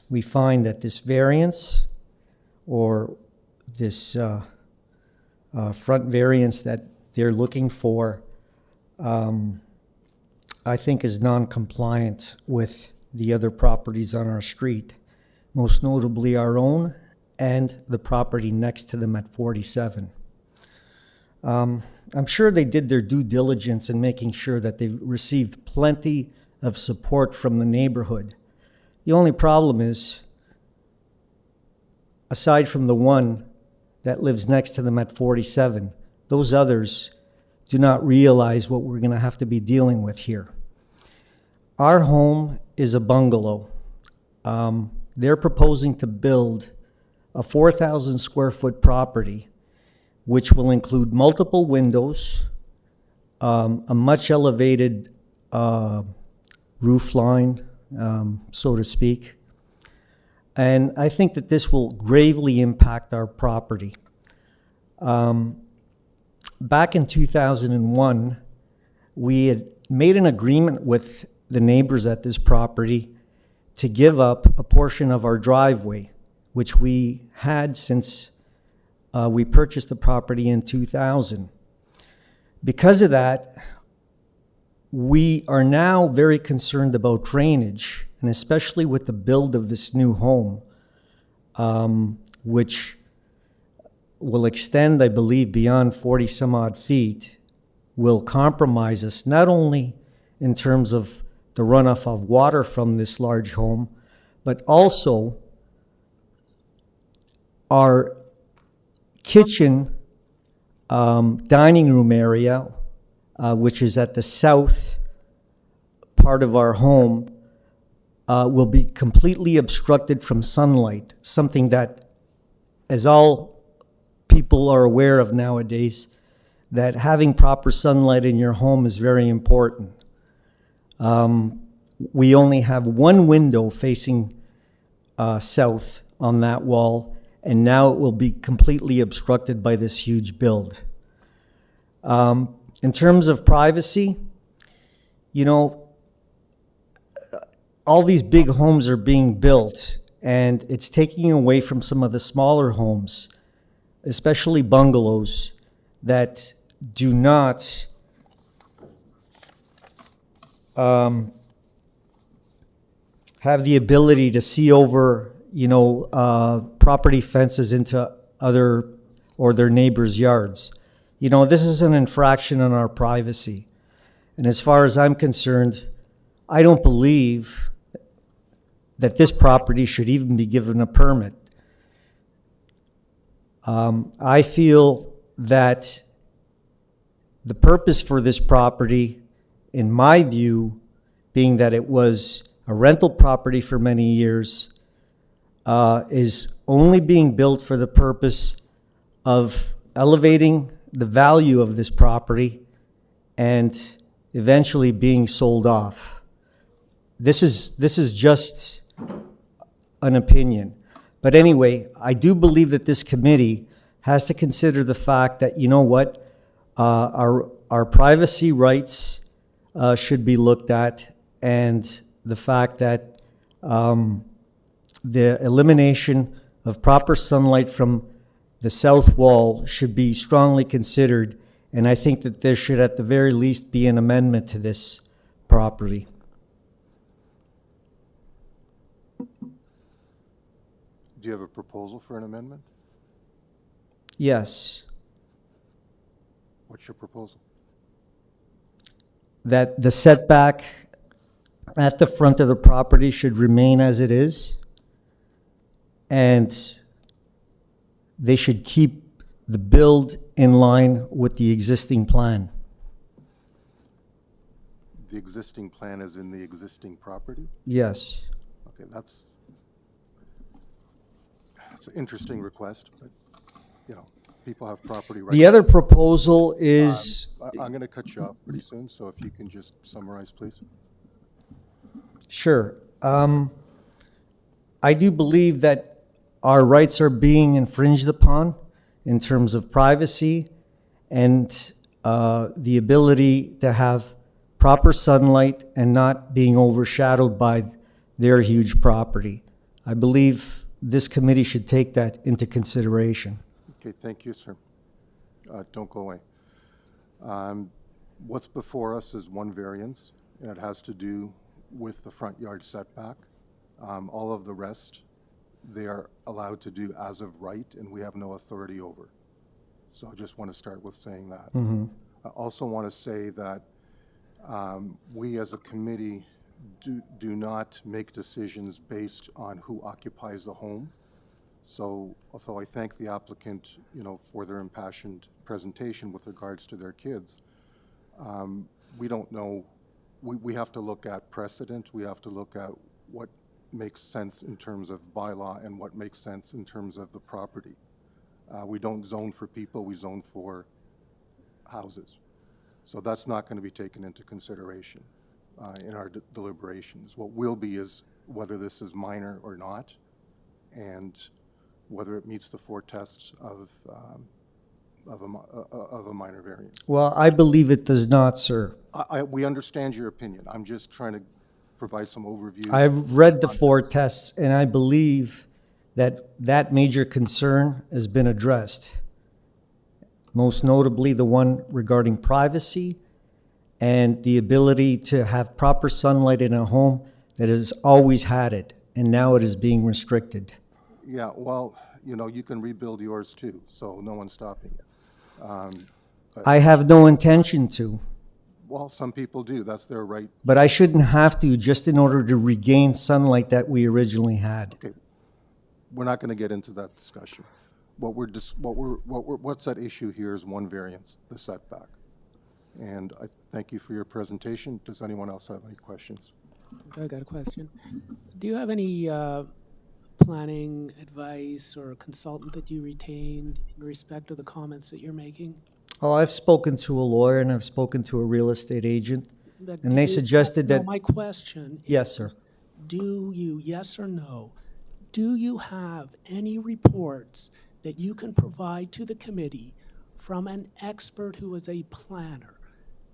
We find that this variance, or this front variance that they're looking for, I think is non-compliant with the other properties on our street, most notably our own and the property next to them at 47. I'm sure they did their due diligence in making sure that they've received plenty of support from the neighborhood. The only problem is, aside from the one that lives next to them at 47, those others do not realize what we're going to have to be dealing with here. Our home is a bungalow. They're proposing to build a 4,000 square foot property, which will include multiple windows, a much elevated roof line, so to speak. And I think that this will gravely impact our property. Back in 2001, we had made an agreement with the neighbors at this property to give up a portion of our driveway, which we had since we purchased the property in 2000. Because of that, we are now very concerned about drainage, and especially with the build of this new home, which will extend, I believe, beyond 40 some odd feet, will compromise us not only in terms of the runoff of water from this large home, but also our kitchen dining room area, which is at the south part of our home, will be completely obstructed from sunlight, something that, as all people are aware of nowadays, that having proper sunlight in your home is very important. We only have one window facing south on that wall, and now it will be completely obstructed by this huge build. In terms of privacy, you know, all these big homes are being built, and it's taking away from some of the smaller homes, especially bungalows, that do not have the ability to see over, you know, property fences into other or their neighbors' yards. You know, this is an infraction on our privacy. And as far as I'm concerned, I don't believe that this property should even be given a permit. I feel that the purpose for this property, in my view, being that it was a rental property for many years, is only being built for the purpose of elevating the value of this property and eventually being sold off. This is just an opinion. But anyway, I do believe that this committee has to consider the fact that, you know what, our privacy rights should be looked at, and the fact that the elimination of proper sunlight from the south wall should be strongly considered, and I think that there should at the very least be an amendment to this property. Do you have a proposal for an amendment? Yes, What's your proposal? that the setback at the front of the property should remain as it is, and they should keep the build in line with the existing plan. The existing plan is in the existing property? Yes. Okay, that's an interesting request, but, you know, people have property rights. The other proposal is, I'm going to cut you off pretty soon, so if you can just summarize, please. sure. I do believe that our rights are being infringed upon in terms of privacy and the ability to have proper sunlight and not being overshadowed by their huge property. I believe this committee should take that into consideration. Okay, thank you, sir. Don't go away. What's before us is one variance, and it has to do with the front yard setback. All of the rest, they are allowed to do as of right, and we have no authority over. So I just want to start with saying that. I also want to say that we as a committee do not make decisions based on who occupies the home. So although I thank the applicant, you know, for their impassioned presentation with regards to their kids, we don't know. We have to look at precedent. We have to look at what makes sense in terms of bylaw and what makes sense in terms of the property. We don't zone for people, we zone for houses. So that's not going to be taken into consideration in our deliberations. What will be is whether this is minor or not, and whether it meets the four tests of of a minor variance. Well, I believe it does not, sir. We understand your opinion. I'm just trying to provide some overview. I've read the 4 tests, and I believe that that major concern has been addressed. Most notably, the one regarding privacy and the ability to have proper sunlight in a home that has always had it, and now it is being restricted. Yeah, well, you know, you can rebuild yours too, so no one's stopping you. I have no intention to, Well, some people do. That's their right. but I shouldn't have to just in order to regain sunlight that we originally had. Okay, we're not going to get into that discussion. What's at issue here is one variance, the setback. And I thank you for your presentation. Does anyone else have any questions? I got a question. Do you have any planning advice or consultant that you retained in respect to the comments that you're making? Oh, I've spoken to a lawyer and I've spoken to a real estate agent, That and they suggested that. My question Yes, sir. is, do you, yes or no, do you have any reports that you can provide to the committee from an expert who is a planner?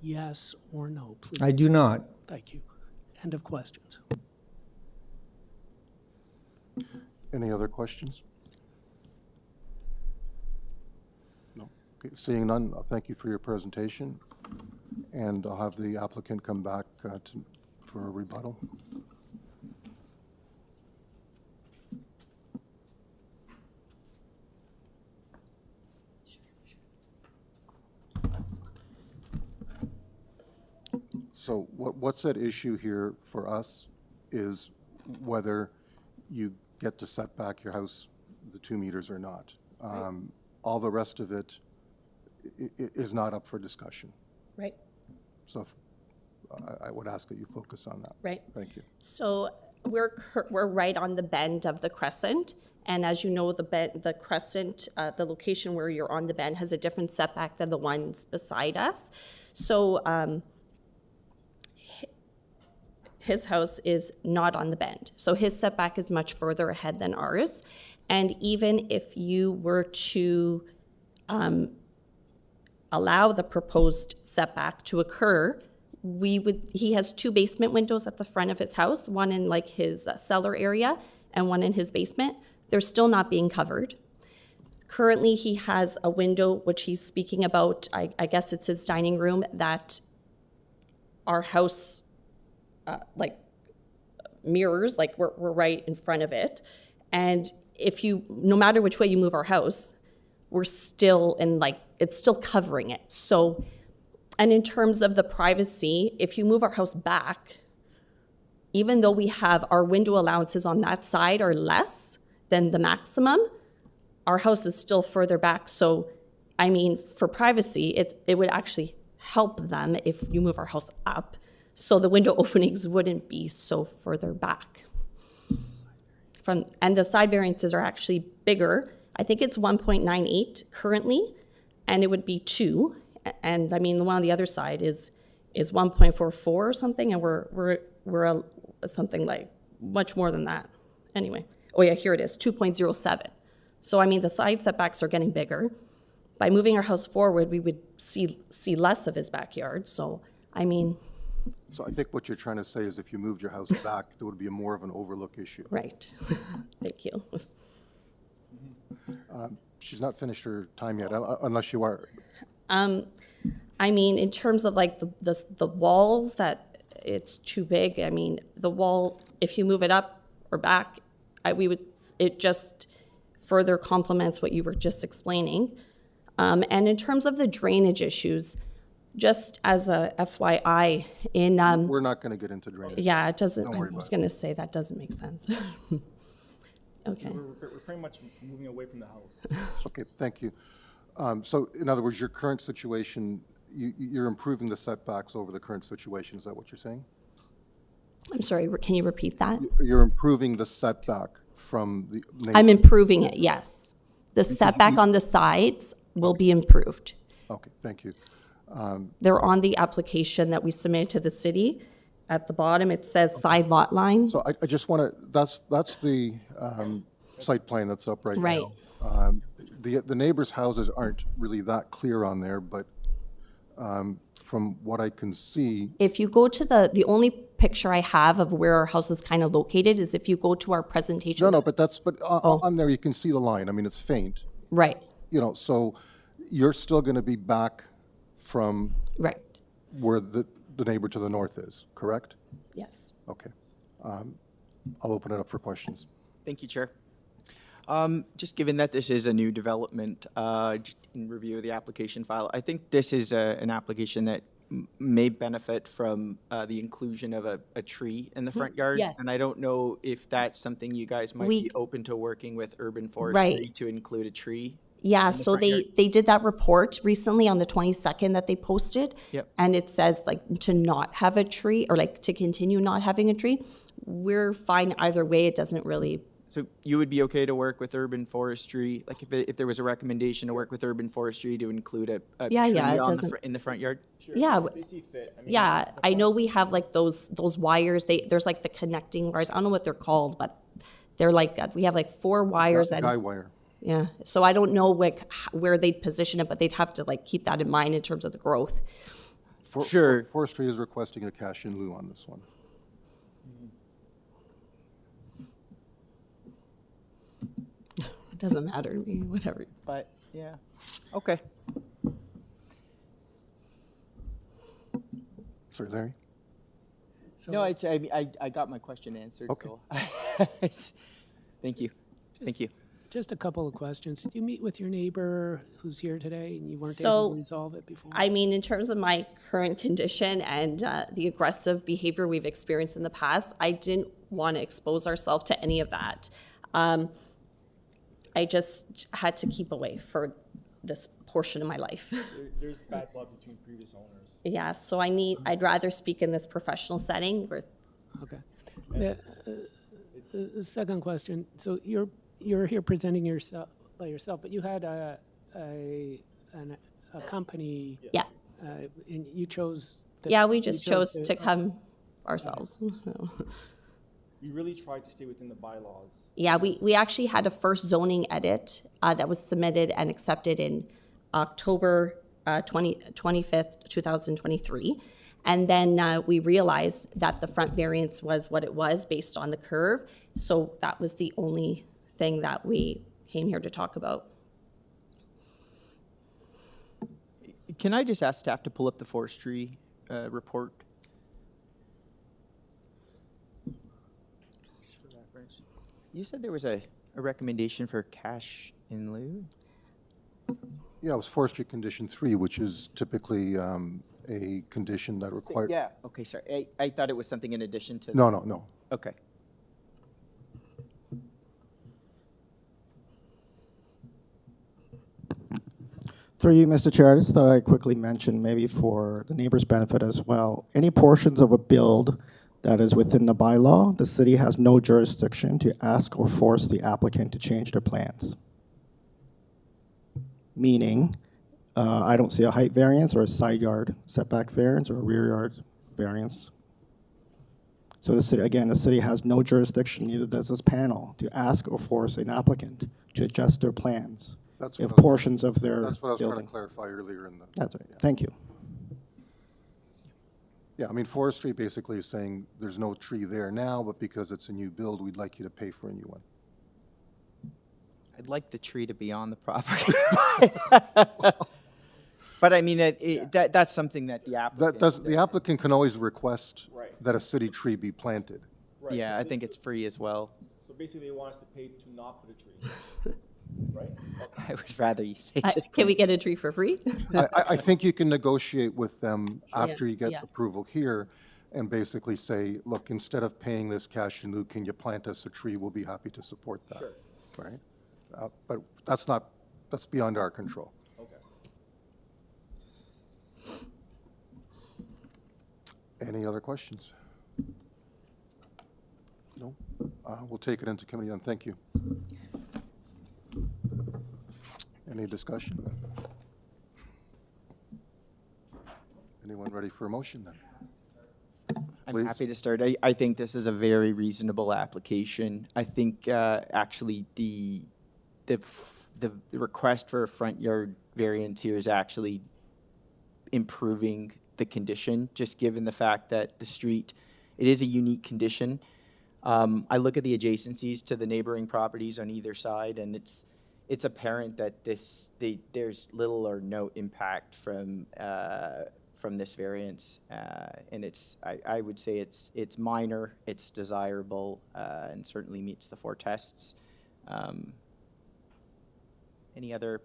Yes or no, please? I do not. Thank you. End of questions. Any other questions? No. Okay, seeing none, I'll thank you for your presentation, and I'll have the applicant come back for a rebuttal. So what's at issue here for us is whether you get to set back your house the 2 meters or not. All the rest of it is not up for discussion. Right. So I would ask that you focus on that. Right. Thank you. So we're right on the bend of the crescent. And as you know, the crescent, the location where you're on the bend has a different setback than the ones beside us. So his house is not on the bend. So his setback is much further ahead than ours. And even if you were to allow the proposed setback to occur, he has 2 basement windows at the front of his house, one in like his cellar area and one in his basement. They're still not being covered. Currently, he has a window, which he's speaking about, I guess it's his dining room, that our house like mirrors, like we're right in front of it. And if you, no matter which way you move our house, we're still in like, it's still covering it. So, and in terms of the privacy, if you move our house back, even though we have our window allowances on that side are less than the maximum, our house is still further back. So, I mean, for privacy, it would actually help them if you move our house up, so the window openings wouldn't be so further back. And the side variances are actually bigger. I think it's 1.98 currently, and it would be 2. And I mean, one on the other side is 1.44 or something, and we're something like much more than that. Anyway, oh yeah, here it is, 2.07. So I mean, the side setbacks are getting bigger. By moving our house forward, we would see less of his backyard. So I mean. So I think what you're trying to say is if you moved your house back, there would be more of an overlook issue. Right. Thank you. She's not finished her time yet, unless you are. I mean, in terms of like the walls, that it's too big. I mean, the wall, if you move it up or back, it just further complements what you were just explaining. And in terms of the drainage issues, just as a FYI, we're not going to get into drainage. Yeah, it doesn't. Don't I worry was about going to say that doesn't make sense. Okay. We're pretty much moving away from the house. Okay, thank you. So in other words, your current situation, you're improving the setbacks over the current situation. Is that what you're saying? I'm sorry, can you repeat that? You're improving the setback from the neighbor. I'm improving it, yes. The setback on the sides will be improved. Okay, thank you. They're on the application that we submitted to the city. At the bottom, it says side lot line. So I just want to, that's the site plan that's up right now. Right. the neighbors' houses aren't really that clear on there, but from what I can see, If you go to the only picture I have of where our house is kind of located is if you go to our presentation. no, but on there you can see the line. I mean, it's faint. Right, You know, so you're still going to be back from right, where the neighbor to the north is, correct? yes. Okay. I'll open it up for questions. Thank you, Chair. Just given that this is a new development, just in review of the application file, I think this is an application that may benefit from the inclusion of a tree in the front yard. yes. And I don't know if that's something you guys might We- be open to working with urban forestry to include a tree. Yeah, in the so front yard. they did that report recently on the 22nd that they posted. Yep. And it says like to not have a tree or like to continue not having a tree. We're fine either way. It doesn't really, So you would be okay to work with urban forestry, like if there was a recommendation to work with urban forestry to include a Yeah, tree yeah, it on doesn't- in the front yard? yeah. They see fit. I mean, Yeah, I know we have like those wires. There's like the connecting wires. I don't know what they're called, but they're like, we have like 4 wires and Guy wire. yeah. So I don't know like where they'd position it, but they'd have to like keep that in mind in terms of the growth. Sure. Forestry is requesting a cash in lieu on this one. It doesn't matter to me, whatever. But, yeah, okay. Sorry, Larry? No, I got my question answered. Okay. So. Thank you. Thank you. Just a couple of questions. Did you meet with your neighbor who's here today and you weren't able So, to resolve it before? I mean, in terms of my current condition and the aggressive behavior we've experienced in the past, I didn't want to expose ourselves to any of that. I just had to keep away for this portion of my life. there's bad blood between previous owners. Yeah, so I'd rather speak in this professional setting. Okay. The second question, so you're here presenting yourself by yourself, but you had a company. Yeah. And you chose. Yeah, we just chose to come ourselves. We really tried to stay within the bylaws. Yeah, we actually had a first zoning edit that was submitted and accepted in October 25th, 2023. And then we realized that the front variance was what it was based on the curve. So that was the only thing that we came here to talk about. Can I just ask staff to pull up the forestry report? Just for reference. You said there was a recommendation for cash in lieu? Yeah, it was forestry condition 3, which is typically a condition that requires. Yeah, okay, sorry. I thought it was something in addition to. No. Okay. Through you, Mr. Chair, I just thought I'd quickly mention, maybe for the neighbor's benefit as well, any portions of a build that is within the bylaw, the city has no jurisdiction to ask or force the applicant to change their plans. Meaning, I don't see a height variance or a side yard setback variance or a rear yard variance. So the city has no jurisdiction, neither does this panel, to ask or force an applicant to adjust their plans if portions of their That's what I was trying building. to clarify earlier in the. That's right. Thank you. Yeah, I mean, forestry basically is saying there's no tree there now, but because it's a new build, we'd like you to pay for a new one. I'd like the tree to be on the property. But I mean, that's something that the applicant. The applicant can always request that a city tree be planted. Right. Yeah, I think it's free as well. So basically, they want us to pay to not put a tree. Right? I would rather you they just Can we get a tree for free? I think you can negotiate with them after you get Yeah. approval here and basically say, look, instead of paying this cash in lieu, can you plant us a tree? We'll be happy to support that. Sure. Right? But that's beyond our control. Okay. Any other questions? No? We'll take it into committee then. Thank you. Any discussion? Anyone ready for a motion then? I'm Please. happy to start. I think this is a very reasonable application. I think actually the the request for a front yard variance here is actually improving the condition, just given the fact that the street, it is a unique condition. I look at the adjacencies to the neighboring properties on either side, and it's apparent that there's little or no impact from this variance, and I would say it's minor, it's desirable, and certainly meets the 4 tests. Any other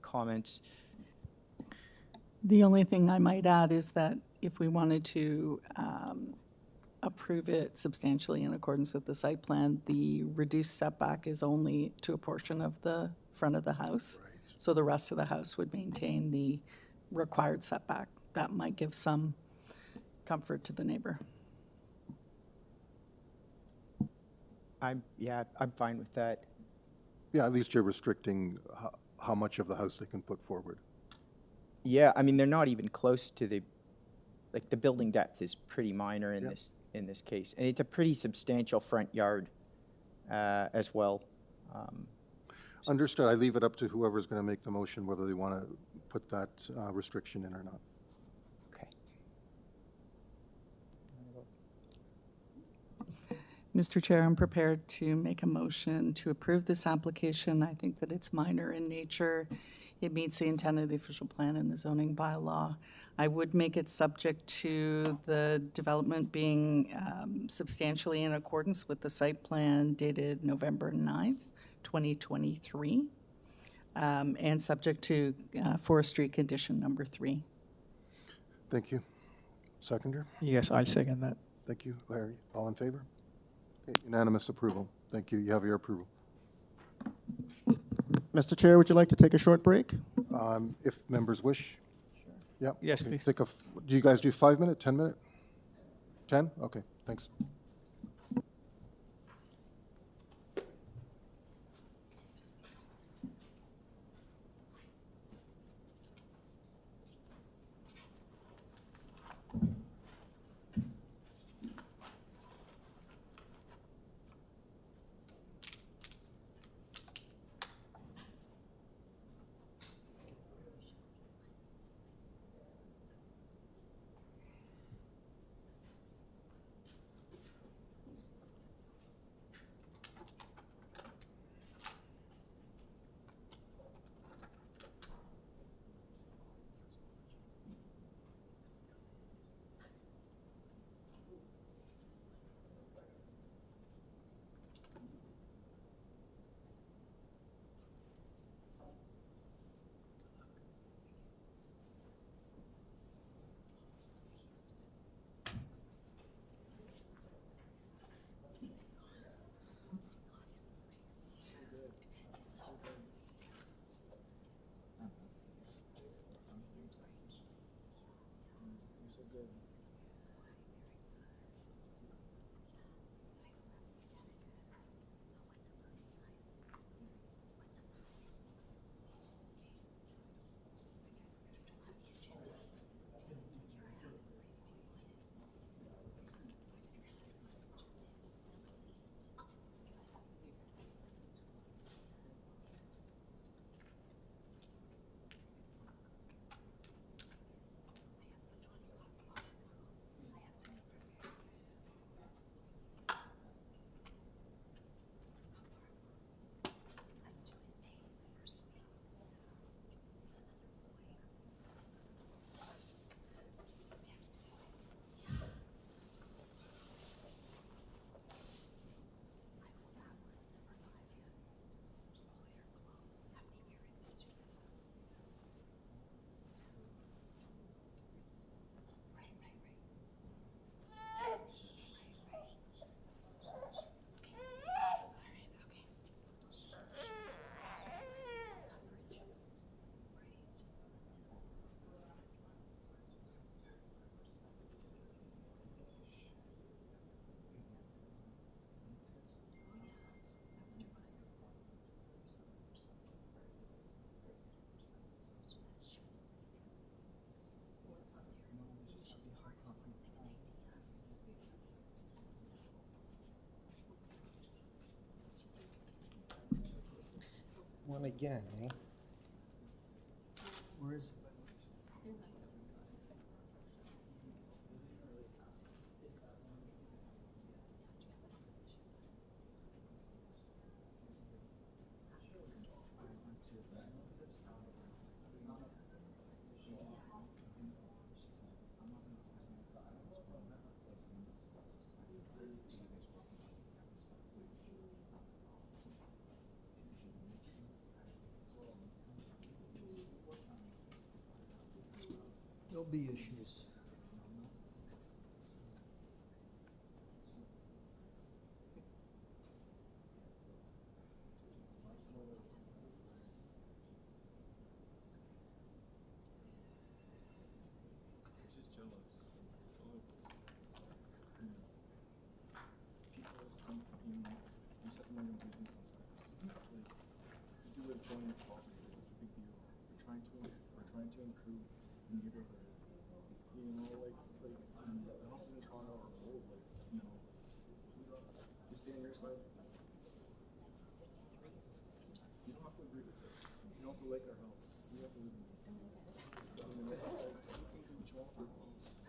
comments? The only thing I might add is that if we wanted to approve it substantially in accordance with the site plan, the reduced setback is only to a portion of the front of the house. Right. So the rest of the house would maintain the required setback. That might give some comfort to the neighbor. I'm fine with that. Yeah, at least you're restricting how much of the house they can put forward. Yeah, I mean, they're not even close to the building depth is pretty minor in Yep. in this case, and it's a pretty substantial front yard as well. Understood. I leave it up to whoever's going to make the motion whether they want to put that restriction in or not. Okay. Mr. Chair, I'm prepared to make a motion to approve this application. I think that it's minor in nature. It meets the intent of the official plan and the zoning bylaw. I would make it subject to the development being substantially in accordance with the site plan dated November 9th, 2023, and subject to forestry condition number 3. Thank you. Seconder? Yes, I'll second that. Thank you. Larry, all in favor? Okay, unanimous approval. Thank you. You have your approval. Mr. Chair, would you like to take a short break? If members wish. Sure. Yeah. Yes, okay. please. Do you guys do 5 minute, 10 minute? 10? Okay, thanks. one again, eh? Where is it? There'll be issues. It's just jealous. It's all it is. People, some, you set them on your business sometimes. It's like, you do it on your property. What's the big deal? We're trying to improve the neighborhood. You know, like the houses in Toronto are old. Like, you know, just stay on your side. You don't have to agree with it. You don't have to like our house. You have to live in it. You can do what you want for your house.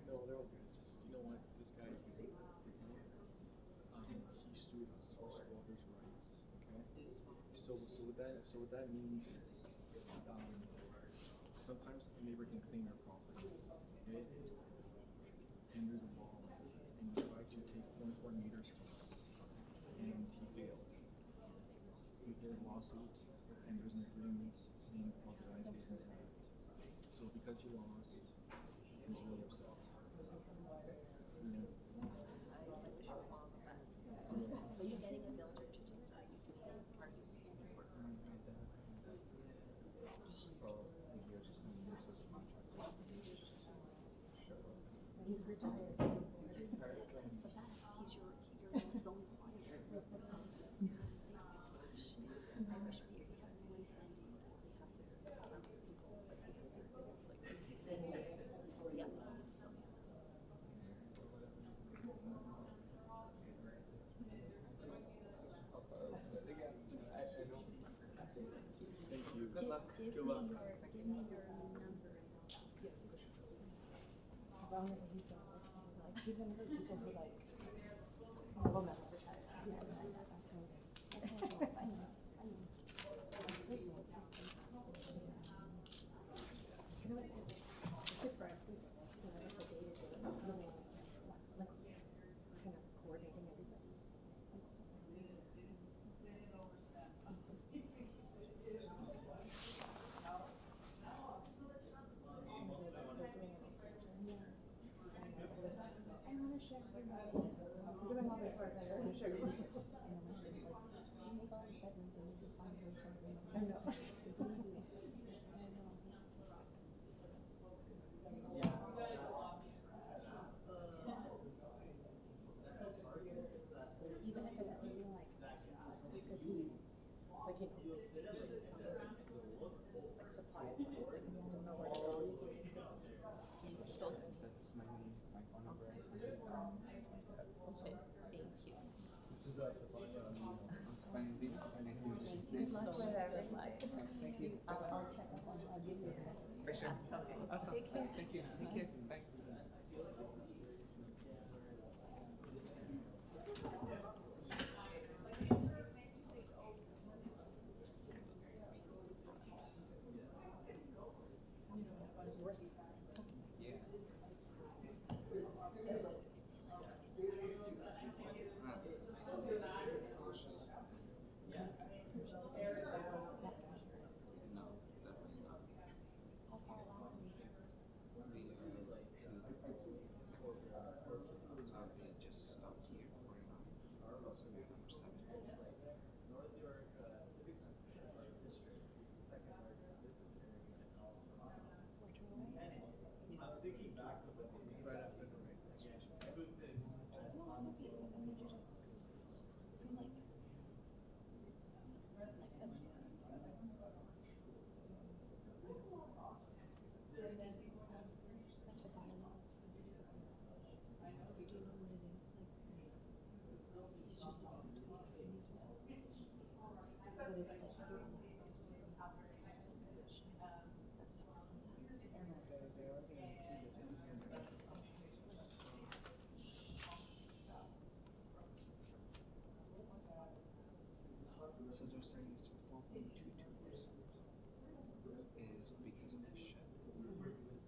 No, they're all good. Just, you know what, this guy's good. He sued us for squatters' rights, okay? So what that means is, sometimes the neighbor can claim their property, okay? And there's a law, and he tried to take 0.4 meters from us, and he failed. We did a lawsuit, and there's an agreement saying about the United States intact. So because he lost, he's really upset. He's retired. That's the best. He's your zone lawyer. That's good. I wish we had one handy. We have to ask people like we have to yeah. So Thank you. Good luck. Give me your number and stuff. As long as he's he's one of the people who like will never retire. Yeah, that's how it is. That's how it is. I know. You know what? It's good for us. You know, like the day-to-day, like kind of coordinating everybody. I want to share your money. I'm doing all this work. I want to share your money. I know. Even if it's only like, because he's like, like supplies, like he don't know where to go. That's my phone number. Okay, thank you. This is Stephania. Good luck with everything. Thank you. I'll check up on, I'll give you a text. For sure. Okay, Awesome. take care. Thank you. Thank you. Bye. No, definitely not. they're saying it's 4.22% is because of the shed. But you're allowed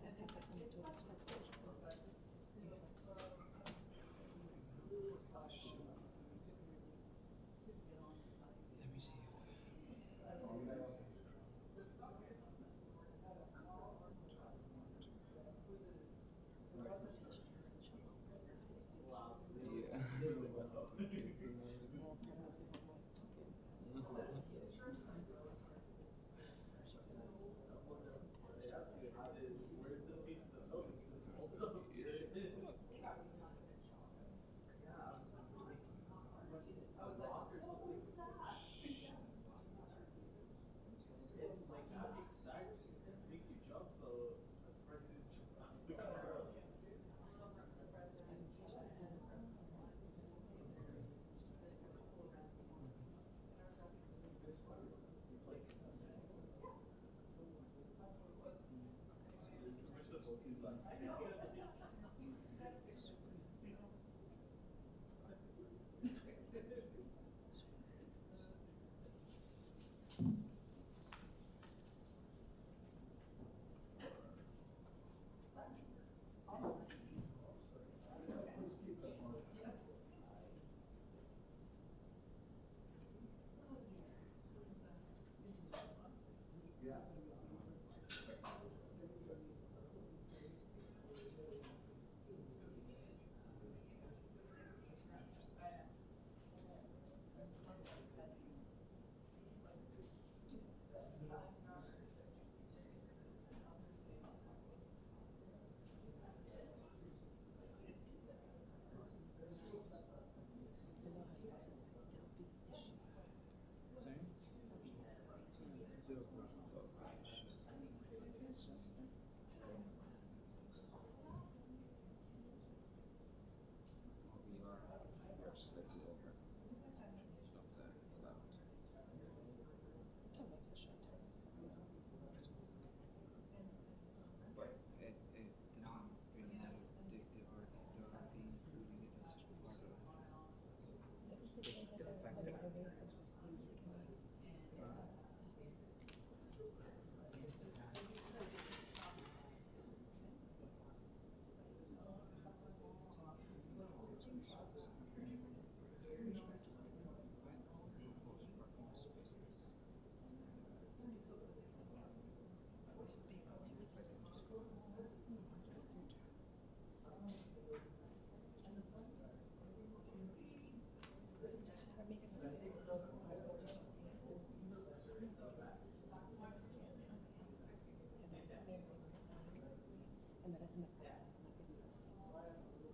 that separate from the total square footage. Let me see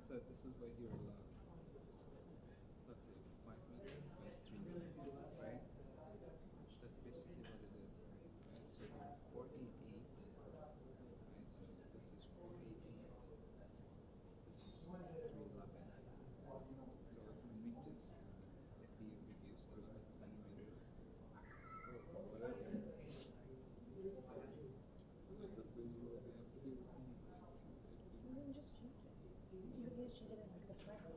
So this is why you're allowed, let's say, 5 meter by 3 meter, right? That's basically what it is, right? So you're 488, right? So this is 488. This is 311. So if we make this, if we reduce 11 centimeters, or whatever, that's basically what we have to do. So then just change it. You guys change it in like the front.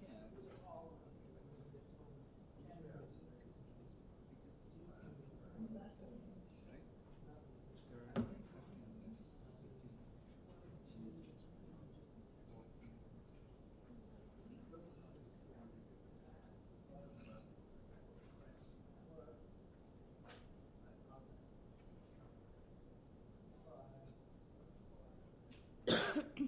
Yeah, Basically, the trial was just slightly different, but because the other girl named just like okay.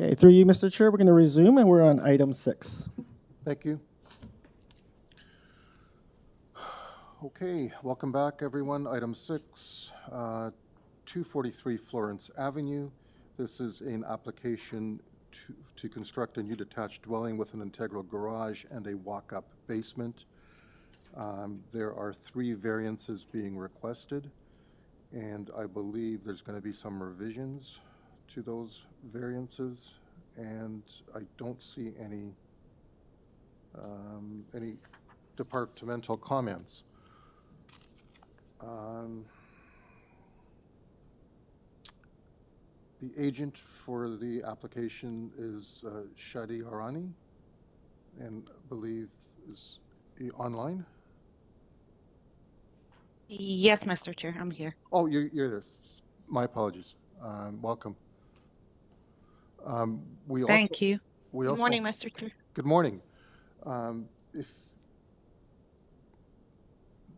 Okay, through you, Mr. Chair, we're going to resume, and we're on item 6. Thank you. Okay, welcome back, everyone. Item 6, 243 Florence Avenue. This is an application to construct a new detached dwelling with an integral garage and a walk-up basement. There are 3 variances being requested, and I believe there's going to be some revisions to those variances, and I don't see any departmental comments. The agent for the application is Shadi Arani, and I believe is online. Yes, Mr. Chair, I'm here. Oh, you're there. My apologies. Welcome. We also, Thank you. we Good also, morning, Mr. Chair. Good morning. If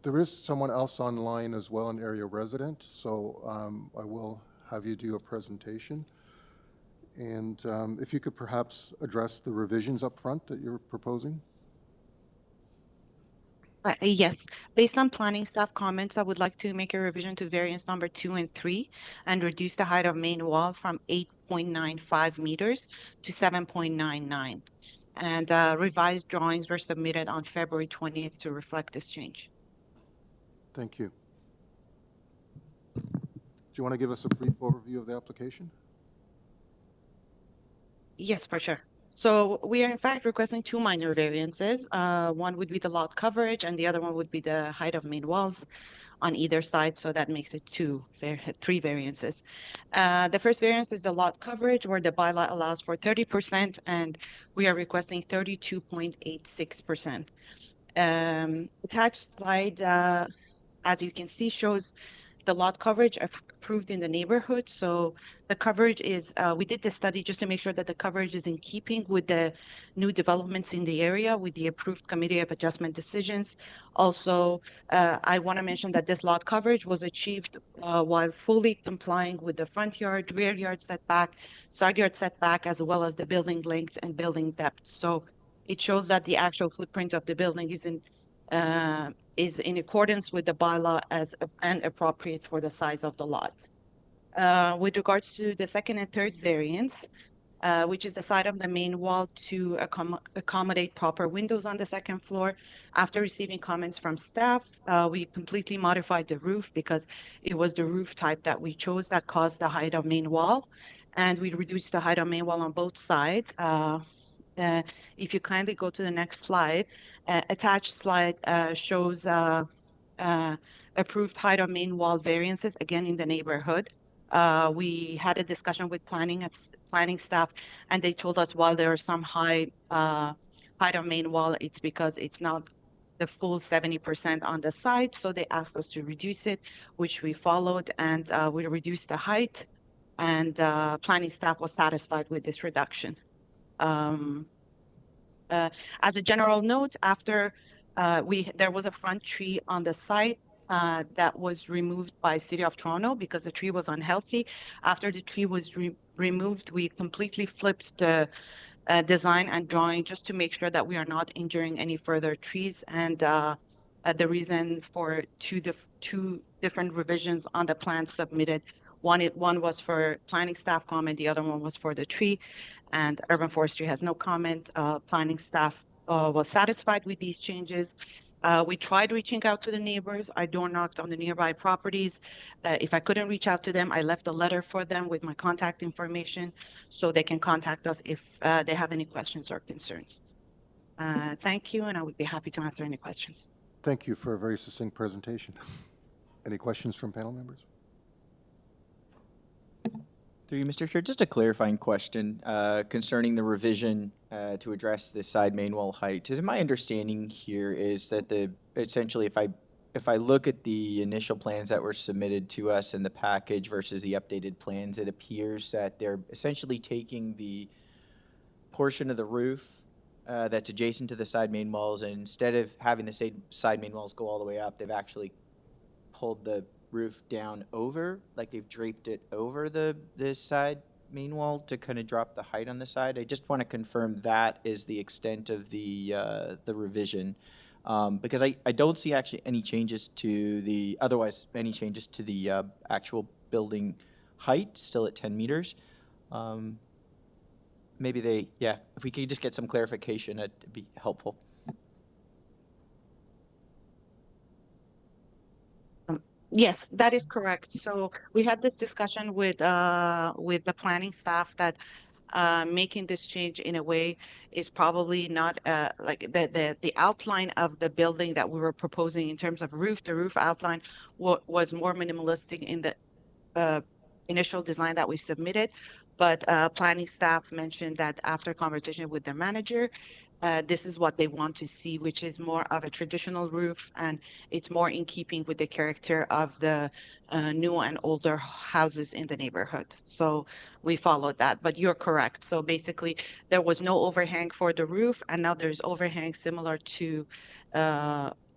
there is someone else online as well, an area resident, so I will have you do a presentation. And if you could perhaps address the revisions up front that you're proposing. Yes, based on planning staff comments, I would like to make a revision to variance number 2 and 3 and reduce the height of main wall from 8.95 meters to 7.99. And revised drawings were submitted on February 20th to reflect this change. Thank you. Do you want to give us a brief overview of the application? Yes, for sure. So we are in fact requesting two minor variances. One would be the lot coverage and the other one would be the height of main walls on either side. So that makes it three variances. The first variance is the lot coverage where the bylaw allows for 30% and we are requesting 32.86%. Attached slide, as you can see, shows the lot coverage approved in the neighborhood. So the coverage is, we did this study just to make sure that the coverage is in keeping with the new developments in the area with the approved committee of adjustment decisions. Also, I want to mention that this lot coverage was achieved while fully complying with the front yard, rear yard setback, side yard setback, as well as the building length and building depth. So it shows that the actual footprint of the building is in accordance with the bylaw and appropriate for the size of the lot. With regards to the second and third variance, which is the side of the main wall to accommodate proper windows on the second floor. After receiving comments from staff, we completely modified the roof because it was the roof type that we chose that caused the height of main wall. And we reduced the height of main wall on both sides. If you kindly go to the next slide, attached slide shows approved height of main wall variances, again in the neighborhood. We had a discussion with planning staff, and they told us while there are some height of main wall, it's because it's not the full 70% on the side. So they asked us to reduce it, which we followed, and we reduced the height, and planning staff was satisfied with this reduction. As a general note, after there was a front tree on the site that was removed by City of Toronto because the tree was unhealthy. After the tree was removed, we completely flipped the design and drawing just to make sure that we are not injuring any further trees. And the reason for two different revisions on the plan submitted, one was for planning staff comment, the other one was for the tree, and urban forestry has no comment. Planning staff was satisfied with these changes. We tried reaching out to the neighbors. I door knocked on the nearby properties. If I couldn't reach out to them, I left a letter for them with my contact information so they can contact us if they have any questions or concerns. Thank you, and I would be happy to answer any questions. Thank you for a very succinct presentation. Any questions from panel members? Through you, Mr. Chair, just a clarifying question concerning the revision to address the side main wall height. Is my understanding here is that essentially if I look at the initial plans that were submitted to us in the package versus the updated plans, it appears that they're essentially taking the portion of the roof that's adjacent to the side main walls, and instead of having the side main walls go all the way up, they've actually pulled the roof down over, like they've draped it over the side main wall to kind of drop the height on the side. I just want to confirm that is the extent of the revision, because I don't see actually any changes to the actual building height, still at 10 meters. Maybe if we could just get some clarification, it'd be helpful. Yes, that is correct. So we had this discussion with the planning staff that making this change in a way is probably not like the outline of the building that we were proposing in terms of roof. The roof outline was more minimalistic initial design that we submitted, but planning staff mentioned that after conversation with the manager, this is what they want to see, which is more of a traditional roof, and it's more in keeping with the character of the new and older houses in the neighborhood. So we followed that, but you're correct. So basically, there was no overhang for the roof, and now there's overhang similar to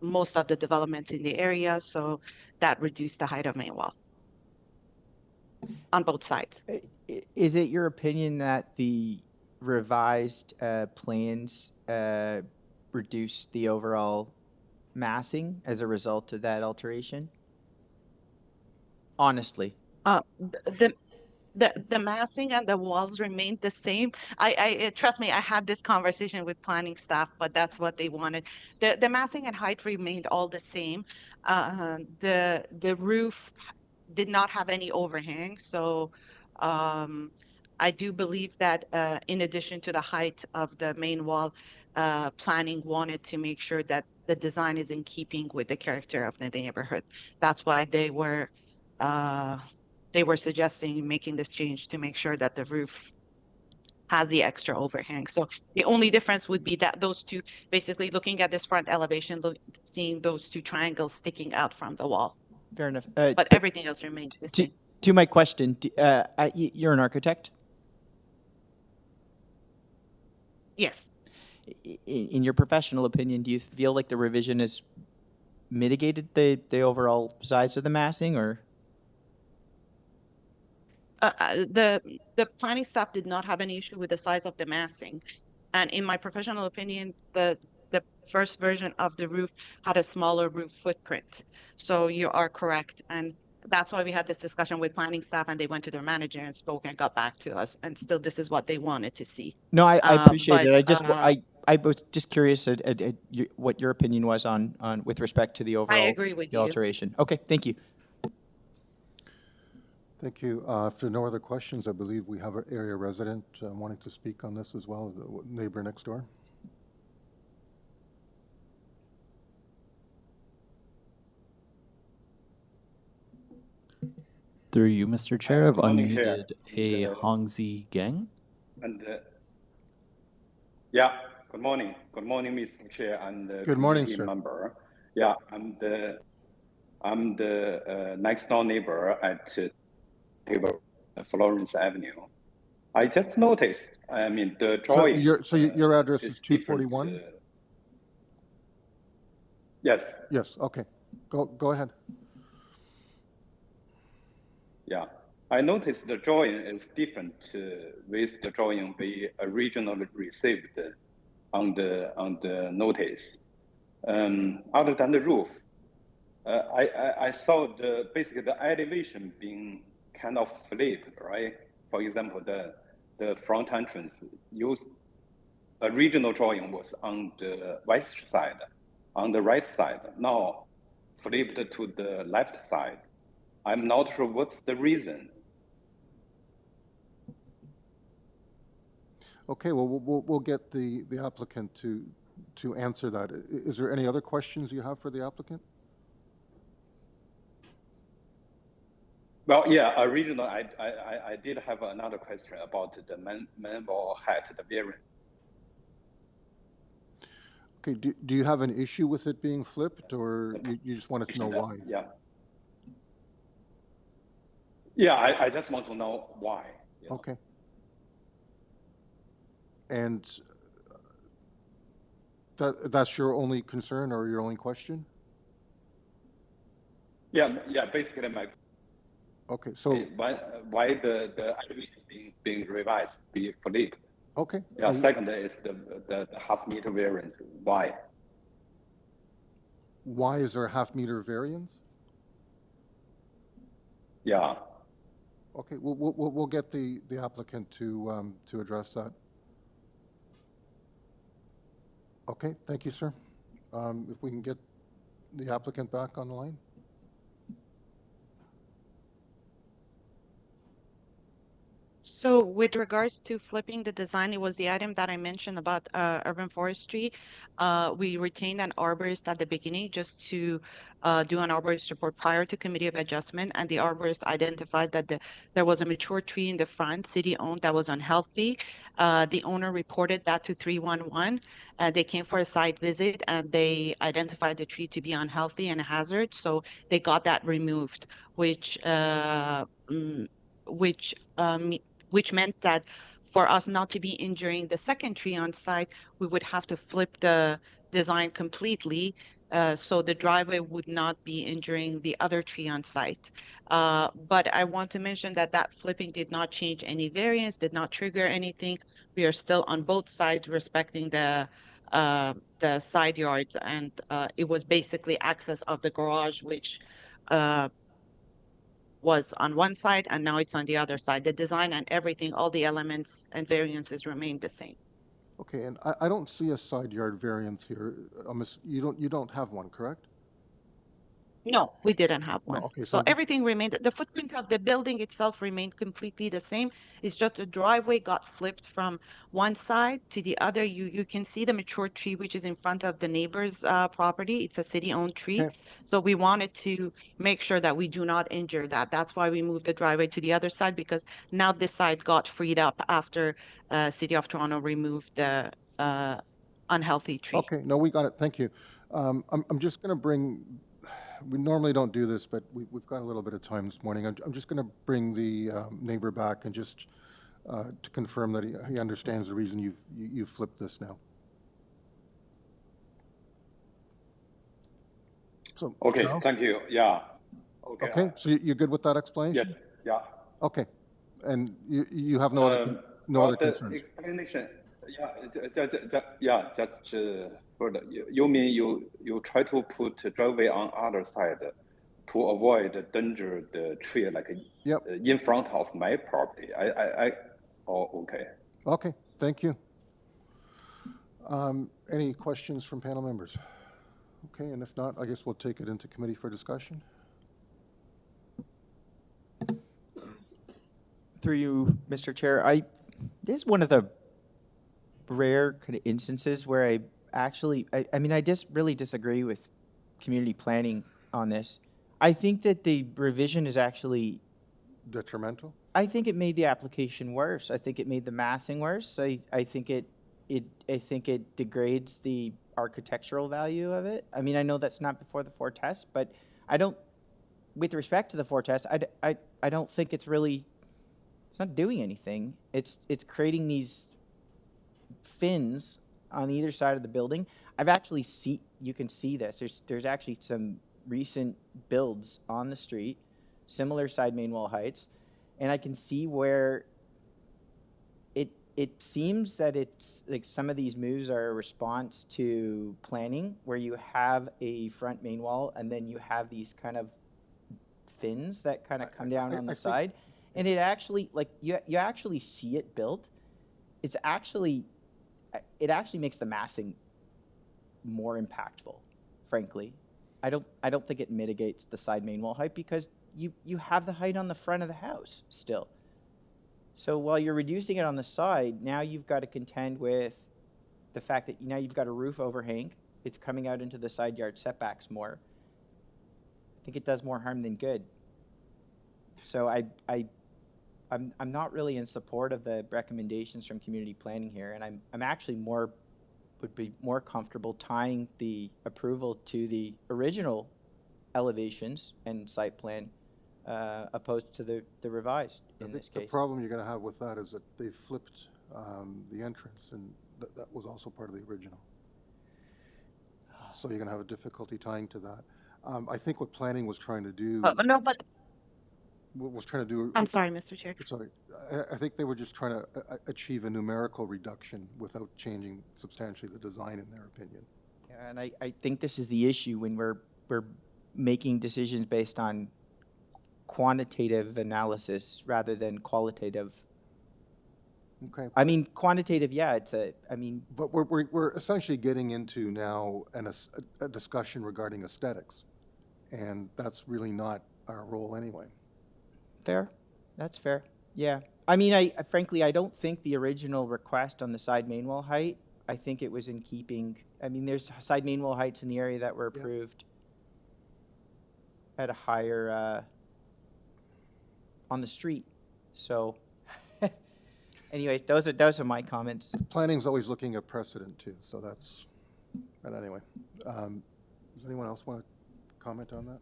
most of the developments in the area. So that reduced the height of main wall on both sides. Is it your opinion that the revised plans reduce the overall massing as a result of that alteration? Honestly. The massing and the walls remained the same. I trust me, I had this conversation with planning staff, but that's what they wanted. The massing and height remained all the same. The roof did not have any overhang, so I do believe that in addition to the height of the main wall, planning wanted to make sure that the design is in keeping with the character of the neighborhood. That's why they were suggesting making this change to make sure that the roof has the extra overhang. So the only difference would be that those two, basically looking at this front elevation, seeing those two triangles sticking out from the wall. Fair enough. But everything else remains the same. To my question, you're an architect? Yes. In your professional opinion, do you feel like the revision has mitigated the overall size of the massing, or? The planning staff did not have any issue with the size of the massing, and in my professional opinion, the first version of the roof had a smaller roof footprint. So you are correct, and that's why we had this discussion with planning staff, and they went to their manager and spoke and got back to us, and still this is what they wanted to see. No, I appreciate it. I was just curious at what your opinion was on with respect to the overall agree with you. alteration. Okay, thank you. Thank you. If there are no other questions, I believe we have an area resident wanting to speak on this as well, the neighbor next door. Through you, Mr. Chair, I've morning, Chair. unmuted a Hongzi Gang. And yeah, good morning. Good morning, Mr. Chair and good morning, committee sir. Member. Yeah, I'm the next door neighbor at Florence Avenue. I just noticed. I mean, the drawing. So your address is 241. Yes. Yes. Okay. Go ahead. Yeah, I noticed the drawing is different with the drawing we originally received on the notice. Other than the roof, I saw basically the elevation being kind of flipped, right? For example, the front entrance original drawing was on the west side, on the right side. Now flipped to the left side. I'm not sure what's the reason. Okay, well, we'll get the applicant to answer that. Is there any other questions you have for the applicant? Well, yeah, originally I did have another question about the main wall height, the variance. Okay, do you have an issue with it being flipped, or you just wanted to know why? Yeah. Yeah, I just want to know why. Yeah. Okay. And that's your only concern or your only question? Yeah, basically my. Okay, so why the elevation being revised, be flipped? Okay. Yeah. Second is the half-meter variance. Why? Why is there a half-meter variance? Yeah. Okay, we'll get the applicant to address that. Okay, thank you, sir. If we can get the applicant back on the line. So with regards to flipping the design, it was the item that I mentioned about urban forestry. We retained an arborist at the beginning just to do an arborist report prior to committee of adjustment, and the arborist identified that there was a mature tree in the front, city-owned, that was unhealthy. The owner reported that to 311. They came for a site visit, and they identified the tree to be unhealthy and a hazard, so they got that removed, which which which meant that for us not to be injuring the second tree on site, we would have to flip the design completely. So the driveway would not be injuring the other tree on site. But I want to mention that that flipping did not change any variance, did not trigger anything. We are still on both sides respecting the side yards, and it was basically access of the garage, which was on one side, and now it's on the other side. The design and everything, all the elements and variances remain the same. Okay, and I don't see a side yard variance here. You don't have one, correct? No, we didn't have No, one. okay, so So I'm just, everything remained, the footprint of the building itself remained completely the same. It's just the driveway got flipped from one side to the other. You can see the mature tree, which is in front of the neighbor's property. It's a city-owned tree. Okay. So we wanted to make sure that we do not injure that. That's why we moved the driveway to the other side, because now this side got freed up after City of Toronto removed the unhealthy tree. Okay, no, we got it, thank you. I'm just gonna bring, we normally don't do this, but we've got a little bit of time this morning. I'm just gonna bring the neighbor back and just to confirm that he understands the reason you've flipped this now. So, Okay, Charles? thank you. Yeah. Okay. Okay, so you're good with that explanation? Yes. Yeah. Okay, and you have no other concerns? Explanation. Yeah, just further. You mean you try to put driveway on other side to avoid danger the tree like in front of my property. Oh, okay. Okay, thank you. Any questions from panel members? Okay, and if not, I guess we'll take it into committee for discussion. Through you, Mr. Chair, this is one of the rare kind of instances where I mean, I just really disagree with community planning on this. I think that the revision is actually detrimental. I think it made the application worse. I think it made the massing worse. I think it degrades the architectural value of it. I mean, I know that's not before the 4 test, but I don't, with respect to the 4 test, I don't think it's not doing anything. It's creating these fins on either side of the building. You can see this. There's actually some recent builds on the street, similar side main wall heights, and I can see where it seems that it's like some of these moves are a response to planning, where you have a front main wall and then you have these kind of fins that kind of come down on the side, and it actually, like, you actually see it built. It actually makes the massing more impactful, frankly. I don't think it mitigates the side main wall height, because you have the height on the front of the house still. So while you're reducing it on the side, now you've got to contend with the fact that now you've got a roof overhang. It's coming out into the side yard setbacks more. I think it does more harm than good. So I'm not really in support of the recommendations from community planning here, and I'm actually would be more comfortable tying the approval to the original elevations and site plan opposed to the revised in this case. The problem you're going to have with that is that they flipped the entrance, and that was also part of the original. So you're going to have a difficulty tying to that. I think what planning was trying to do. No, but was trying to do. I'm sorry, Mr. Chair. Sorry, I think they were just trying to achieve a numerical reduction without changing substantially the design, in their opinion. Yeah, and I think this is the issue when we're making decisions based on quantitative analysis rather than qualitative. Okay. I mean, quantitative, yeah, But we're essentially getting into now a discussion regarding aesthetics, and that's really not our role anyway. Fair. That's fair. Yeah. I mean, I frankly, I don't think the original request on the side main wall height, I think it was in keeping. I mean, there's side main wall heights in the area that were approved at a higher, on the street. So anyways, those are my comments. Planning's always looking at precedent too, so that's, but anyway. Does anyone else want to comment on that?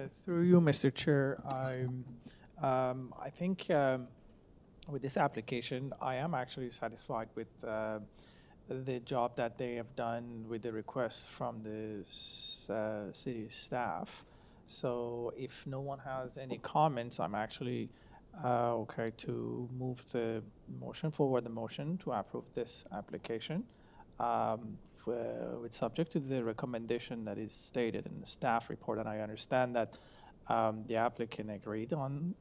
Through you, Mr. Chair, I think with this application, I am actually satisfied with the job that they have done with the request from the city staff. So if no one has any comments, I'm actually okay to move the motion, forward the motion to approve this application with subject to the recommendation that is stated in the staff report. And I understand that the applicant agreed on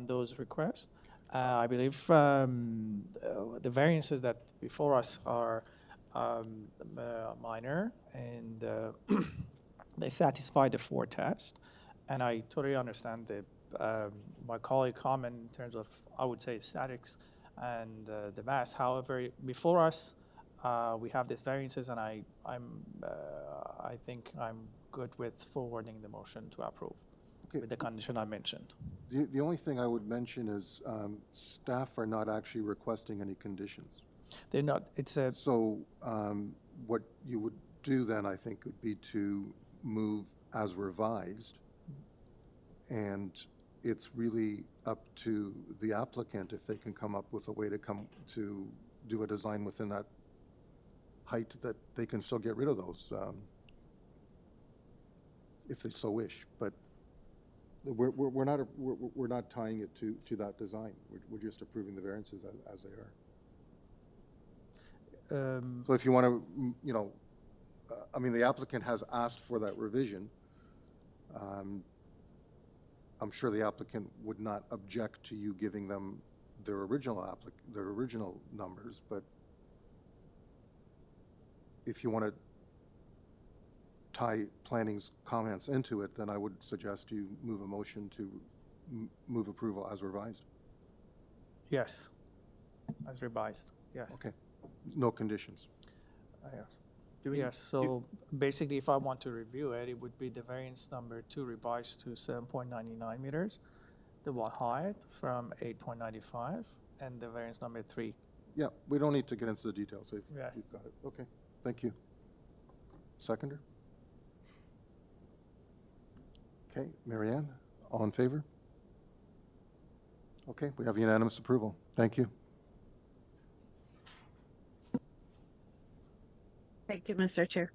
those requests. I believe the variances that before us are minor, and they satisfy the 4 tests. And I totally understand my colleague comment in terms of, I would say, statics and the mass. However, before us, we have these variances, and I think I'm good with forwarding the motion to approve with the condition I mentioned. The only thing I would mention is staff are not actually requesting any conditions. They're not. It's a. So what you would do then, I think, would be to move as revised, and it's really up to the applicant if they can come up with a way to do a design within that height that they can still get rid of those if they so wish. But we're not tying it to that design. We're just approving the variances as they are. So if you want to, I mean, the applicant has asked for that revision. I'm sure the applicant would not object to you giving them their original numbers, but if you want to tie planning's comments into it, then I would suggest you move a motion to move approval as revised. Yes, as revised, yes. Okay, no conditions. Yes. Yes, so basically if I want to review it, it would be the variance number 2 revised to 7.99 meters, the wall height from 8.95, and the variance number 3. Yeah, we don't need to get into the details. Yes. You've got it. Okay, thank you. Seconder? Okay, Marianne, all in favor? Okay, we have unanimous approval. Thank you. Thank you, Mr. Chair.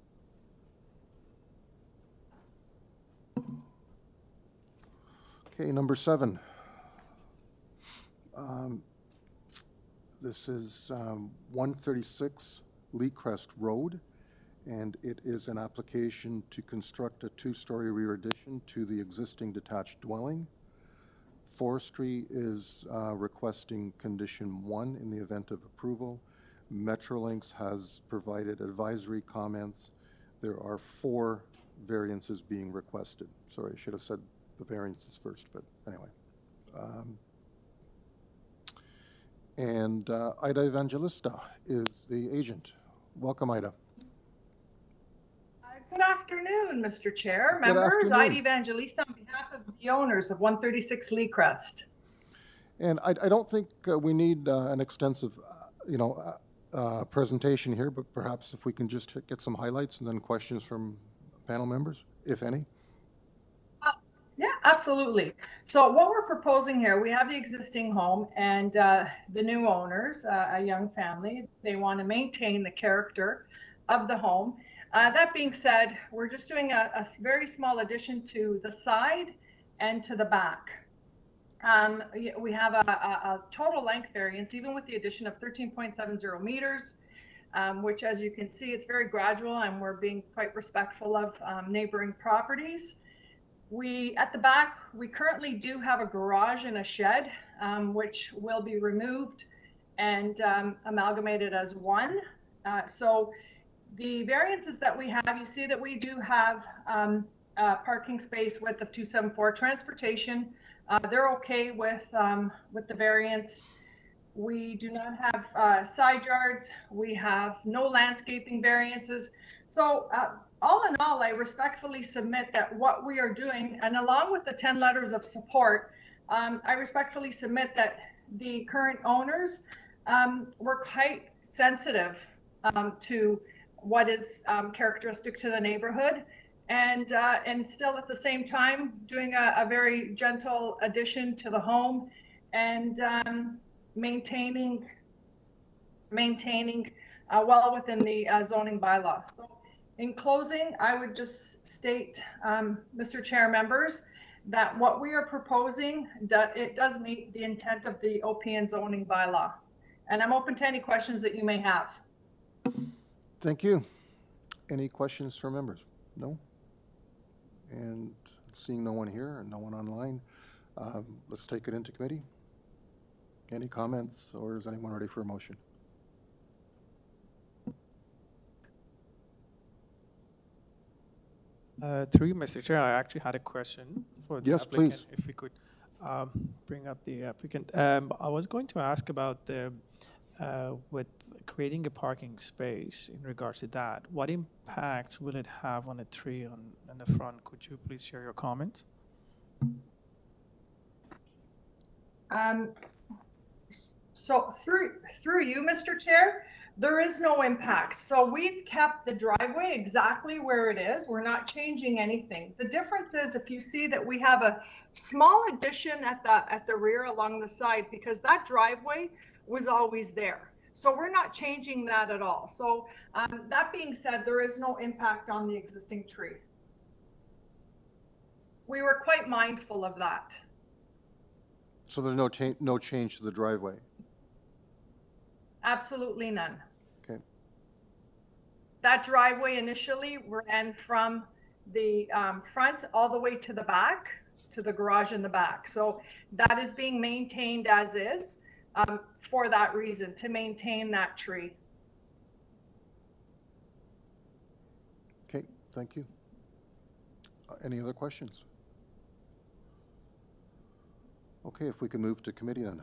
Okay, number 7. This is 136 LEACREST Road, and it is an application to construct a 2-story rear addition to the existing detached dwelling. Forestry is requesting condition 1 in the event of approval. Metrolinx has provided advisory comments. There are 4 variances being requested. Sorry, I should have said the variances first, but anyway. And Ida Evangelista is the agent. Welcome, Ida. Good afternoon, Mr. Chair, Good members. afternoon. Ida Evangelista on behalf of the owners of 136 LEACREST. And I don't think we need an extensive, presentation here, but perhaps if we can just get some highlights and then questions from panel members, if any. Yeah, absolutely. So what we're proposing here, we have the existing home and the new owners, a young family. They want to maintain the character of the home. That being said, we're just doing a very small addition to the side and to the back. We have a total length variance, even with the addition of 13.70 meters, which, as you can see, it's very gradual, and we're being quite respectful of neighboring properties. At the back, we currently do have a garage and a shed, which will be removed and amalgamated as one. So the variances that we have, you see that we do have parking space width of 274. Transportation, they're okay with the variance. We do not have side yards. We have no landscaping variances. So all in all, I respectfully submit that what we are doing, and along with the 10 letters of support, I respectfully submit that the current owners were quite sensitive to what is characteristic to the neighborhood, and still at the same time doing a very gentle addition to the home, and maintaining well within the zoning bylaw. So in closing, I would just state, Mr. Chair, members, that what we are proposing, it does meet the intent of the OPN zoning bylaw. And I'm open to any questions that you may have. Thank you. Any questions from members? No? And seeing no one here and no one online, let's take it into committee. Any comments, or is anyone ready for a motion? Through you, Mr. Chair, I actually had a question for the Yes, applicant. please. If we could bring up the applicant. I was going to ask about the with creating a parking space in regards to that. What impact will it have on a tree on the front? Could you please share your comments? So through you, Mr. Chair, there is no impact. So we've kept the driveway exactly where it is. We're not changing anything. The difference is, if you see that we have a small addition at the rear along the side, because that driveway was always there. So we're not changing that at all. So that being said, there is no impact on the existing tree. We were quite mindful of that. So there's no change to the driveway? Absolutely none. Okay. That driveway initially ran from the front all the way to the back, to the garage in the back. So that is being maintained as is for that reason, to maintain that tree. Okay, thank you. Any other questions? Okay, if we can move to committee then.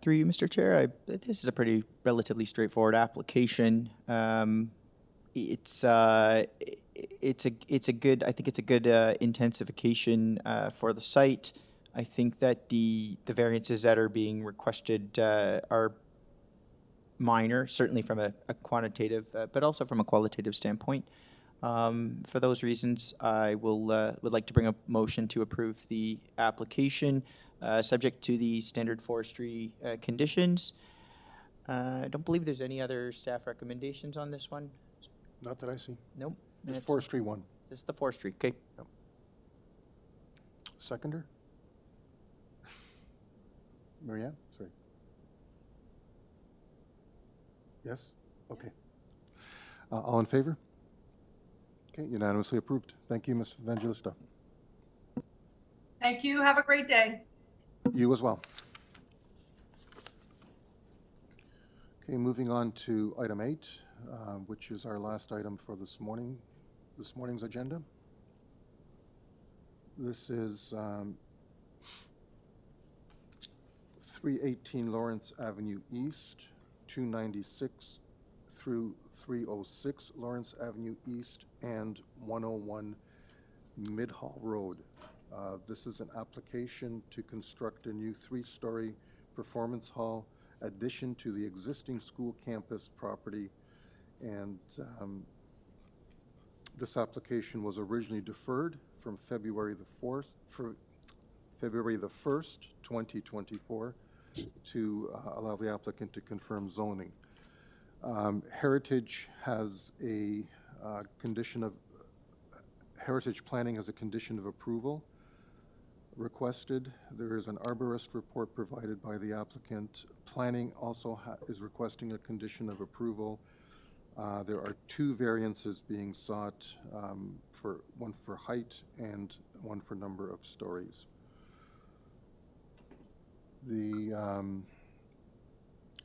Through you, Mr. Chair, this is a pretty relatively straightforward application. It's a good, I think it's a good intensification for the site. I think that the variances that are being requested are minor, certainly from a quantitative, but also from a qualitative standpoint. For those reasons, I would like to bring a motion to approve the application, subject to the standard forestry conditions. I don't believe there's any other staff recommendations on this one. Not that I see. Nope. There's forestry one. Just the forestry, okay. Yep. Seconder? Marianne, sorry. Yes? Okay. All in favor? Okay, unanimously approved. Thank you, Ms. Evangelista. Thank you. Have a great day. You as well. Okay, moving on to item 8, which is our last item for this morning's agenda. This is 318 Lawrence Avenue East, 296 through 306 Lawrence Avenue East, and 101 Mid-Hall Road. This is an application to construct a new 3-story performance hall addition to the existing school campus property, and this application was originally deferred from February the 1st, 2024, to allow the applicant to confirm zoning. Heritage has a Heritage Planning has a condition of approval requested. There is an arborist report provided by the applicant. Planning also is requesting a condition of approval. There are 2 variances being sought, one for height and one for number of stories. The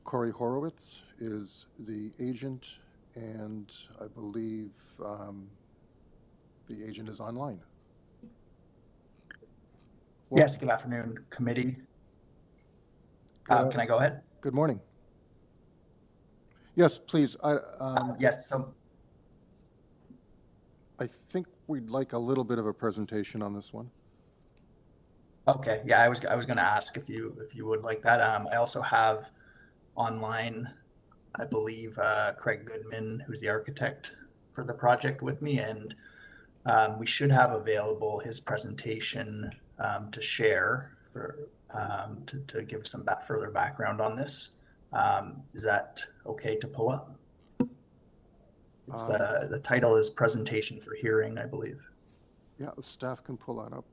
Corey Horowitz is the agent, and I believe the agent is online. Yes, good afternoon, committee. Can I go ahead? Good morning. Yes, please. Yes, so I think we'd like a little bit of a presentation on this one. okay, yeah, I was going to ask if you would like that. I also have online, I believe, Craig Goodman, who's the architect for the project with me, and we should have available his presentation to share for to give some further background on this. Is that okay to pull up? It's, the title is Presentation for Hearing, I believe. Yeah, the staff can pull that up.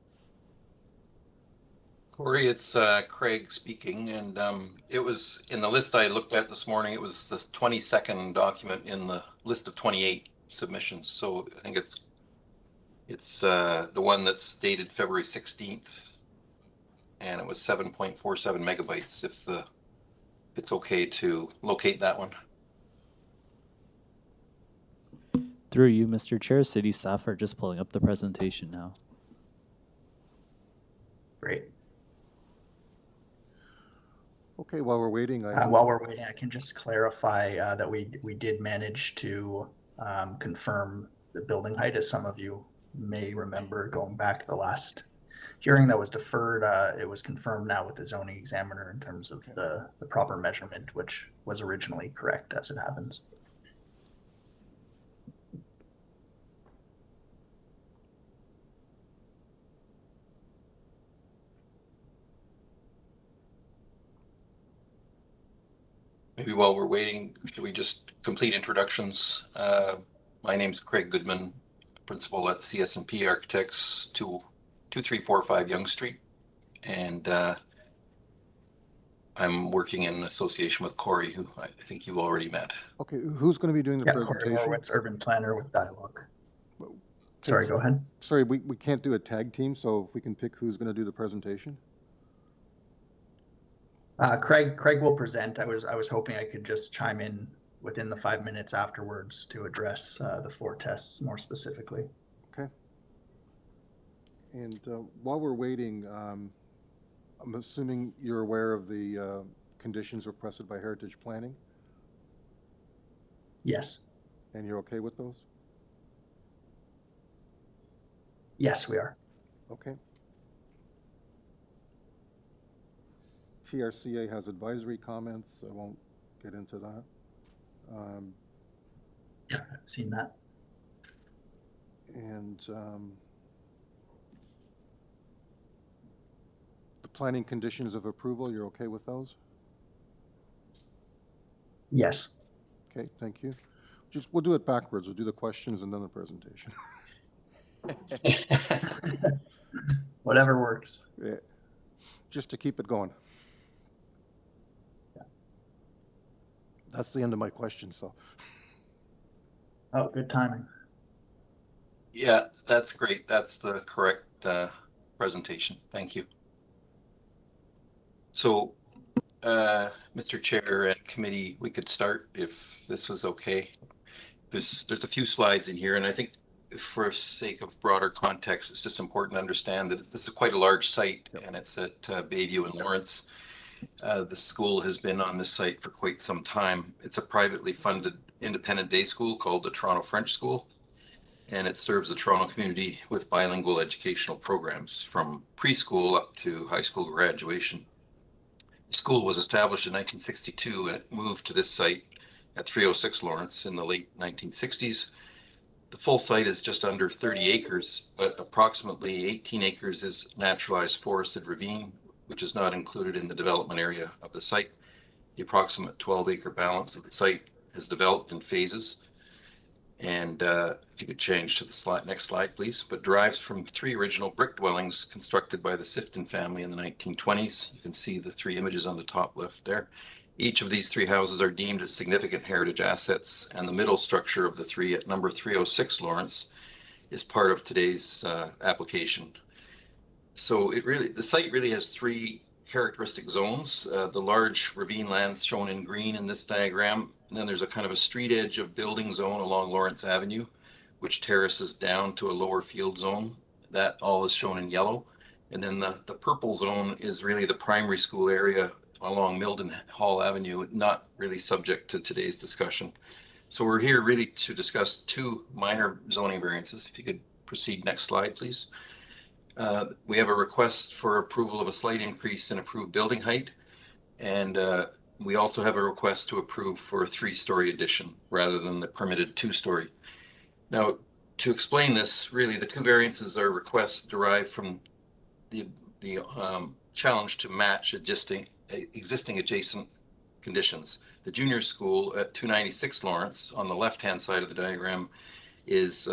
Corey, it's Craig speaking, and it was in the list I looked at this morning. It was the 22nd document in the list of 28 submissions. So I think it's the one that's dated February 16th, and it was 7.47 megabytes. If it's okay to locate that one. Through you, Mr. Chair, city staff are just pulling up the presentation now. Great. Okay, while we're waiting, while we're waiting, I can just clarify that we did manage to confirm the building height, as some of you may remember going back the last hearing that was deferred. It was confirmed now with the zoning examiner in terms of the proper measurement, which was originally correct as it happens. Maybe while we're waiting, should we just complete introductions? My name's Craig Goodman, principal at CS&P Architects, 2345 Yonge Street, and I'm working in association with Corey, who I think you already met. Okay, who's going to be doing the presentation? Corey Horowitz, urban planner with Dialogue. Sorry, go ahead. Sorry, we can't do a tag team, so if we can pick who's going to do the presentation. Craig will present. I was hoping I could just chime in within the 5 minutes afterwards to address the 4 tests more specifically. Okay. And while we're waiting, I'm assuming you're aware of the conditions requested by Heritage Planning? Yes. And you're okay with those? Yes, we are. Okay. TRCA has advisory comments. I won't get into that. Yeah, I've seen that. And the planning conditions of approval, you're okay with those? Yes. Okay, thank you. We'll do it backwards. We'll do the questions and then the presentation. Whatever works. Yeah. Just to keep it going. That's the end of my question, so. Oh, good timing. Yeah, that's great. That's the correct presentation. Thank you. So, Mr. Chair and committee, we could start if this was okay. There's a few slides in here, and I think for sake of broader context, it's just important to understand that this is quite a large site, and it's at Bayview and Lawrence. The school has been on this site for quite some time. It's a privately funded independent day school called the Toronto French School, and it serves the Toronto community with bilingual educational programs from preschool up to high school graduation. The school was established in 1962, and it moved to this site at 306 Lawrence in the late 1960s. The full site is just under 30 acres, but approximately 18 acres is naturalized forested ravine, which is not included in the development area of the site. The approximate 12-acre balance of the site is developed in phases. And if you could change to the next slide, please, but derives from 3 original brick dwellings constructed by the Sifton family in the 1920s. You can see the 3 images on the top left there. Each of these 3 houses are deemed as significant heritage assets, and the middle structure of the 3 at number 306 Lawrence is part of today's application. So the site really has three characteristic zones. The large ravine lands shown in green in this diagram. And then there's a kind of a street edge of building zone along Lawrence Avenue, which terraces down to a lower field zone. That all is shown in yellow. And then the purple zone is really the primary school area along Milden Hall Avenue, not really subject to today's discussion. So we're here really to discuss two minor zoning variances. If you could proceed next slide, please. We have a request for approval of a slight increase in approved building height. And we also have a request to approve for a 3-story addition rather than the permitted 2-story. Now, to explain this, really the two variances are requests derived from the challenge to match existing adjacent conditions. The junior school at 296 Lawrence on the left-hand side of the diagram is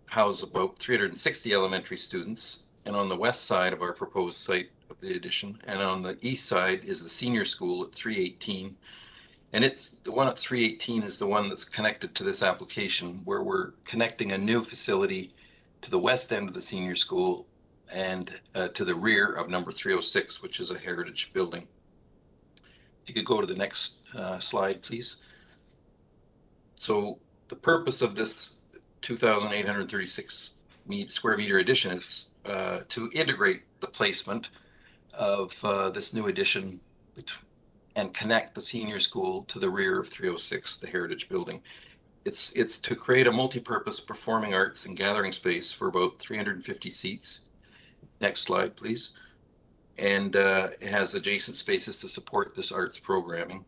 house about 360 elementary students, and on the west side of our proposed site of the addition, and on the east side is the senior school at 318. And it's the one at 318 is the one that's connected to this application, where we're connecting a new facility to the west end of the senior school and to the rear of number 306, which is a heritage building. If you could go to the next slide, please. So the purpose of this 2,836 square meter addition is to integrate the placement of this new addition and connect the senior school to the rear of 306, the heritage building. It's to create a multi-purpose performing arts and gathering space for about 350 seats. Next slide, please. And it has adjacent spaces to support this arts programming.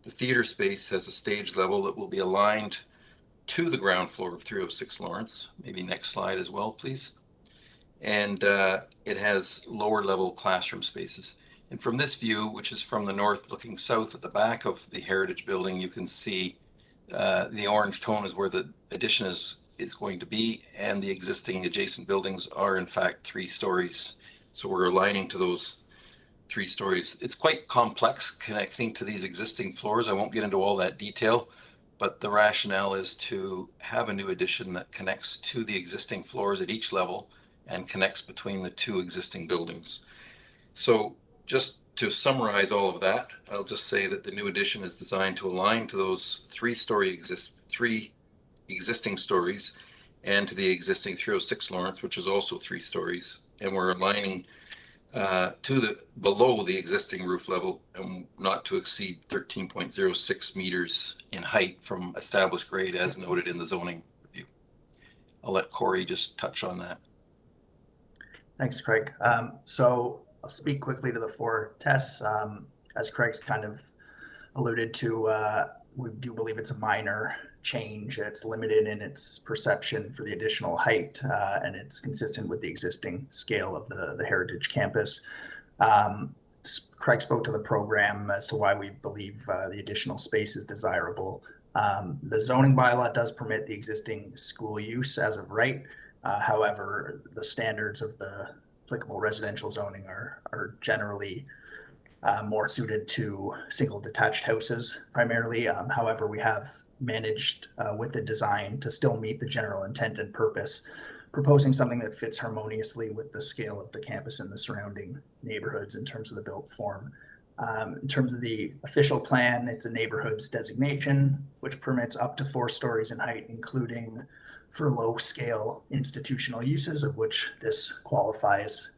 The theater space has a stage level that will be aligned to the ground floor of 306 Lawrence. Maybe next slide as well, please. And it has lower level classroom spaces. And from this view, which is from the north looking south at the back of the heritage building, you can see the orange tone is where the addition is going to be, and the existing adjacent buildings are in fact 3 stories. So we're aligning to those 3 stories. It's quite complex connecting to these existing floors. I won't get into all that detail, but the rationale is to have a new addition that connects to the existing floors at each level and connects between the 2 existing buildings. So just to summarize all of that, I'll just say that the new addition is designed to align to those 3 existing stories and to the existing 306 Lawrence, which is also 3 stories. And we're aligning below the existing roof level and not to exceed 13.06 meters in height from established grade as noted in the zoning review. I'll let Corey just touch on that. Thanks, Craig. So I'll speak quickly to the 4 tests. As Craig's kind of alluded to, we do believe it's a minor change. It's limited in its perception for the additional height, and it's consistent with the existing scale of the Heritage Campus. Craig spoke to the program as to why we believe the additional space is desirable. The zoning bylaw does permit the existing school use as of right. However, the standards of the applicable residential zoning are generally more suited to single detached houses primarily. However, we have managed with the design to still meet the general intent and purpose, proposing something that fits harmoniously with the scale of the campus and the surrounding neighborhoods in terms of the built form. In terms of the official plan, it's a neighborhoods designation, which permits up to 4 stories in height, including for low scale institutional uses, of which this qualifies.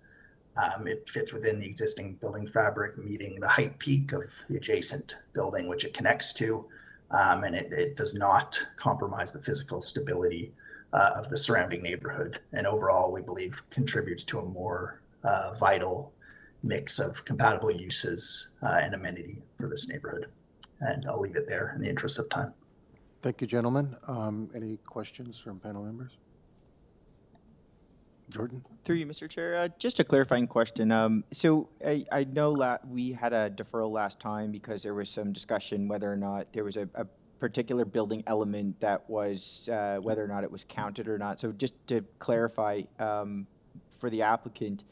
It fits within the existing building fabric, meeting the height peak of the adjacent building, which it connects to, and it does not compromise the physical stability of the surrounding neighborhood. And overall, we believe contributes to a more vital mix of compatible uses and amenity for this neighborhood. And I'll leave it there in the interest of time. Thank you, gentlemen. Any questions from panel members? Jordan? Through you, Mr. Chair, just a clarifying question. So I know we had a deferral last time because there was some discussion whether or not there was a particular building element that was, whether or not it was counted or not. So just to clarify for the applicant,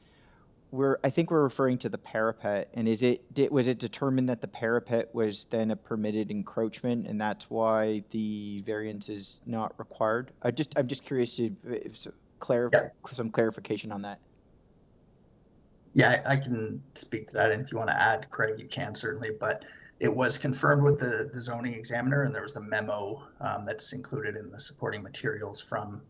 I think we're referring to the parapet, and was it determined that the parapet was then a permitted encroachment, and that's why the variance is not required? I'm just curious to clarify some clarification on that. Yeah, I can speak to that, and if you want to add, Craig, you can certainly, but it was confirmed with the zoning examiner, and there was a memo that's included in the supporting materials from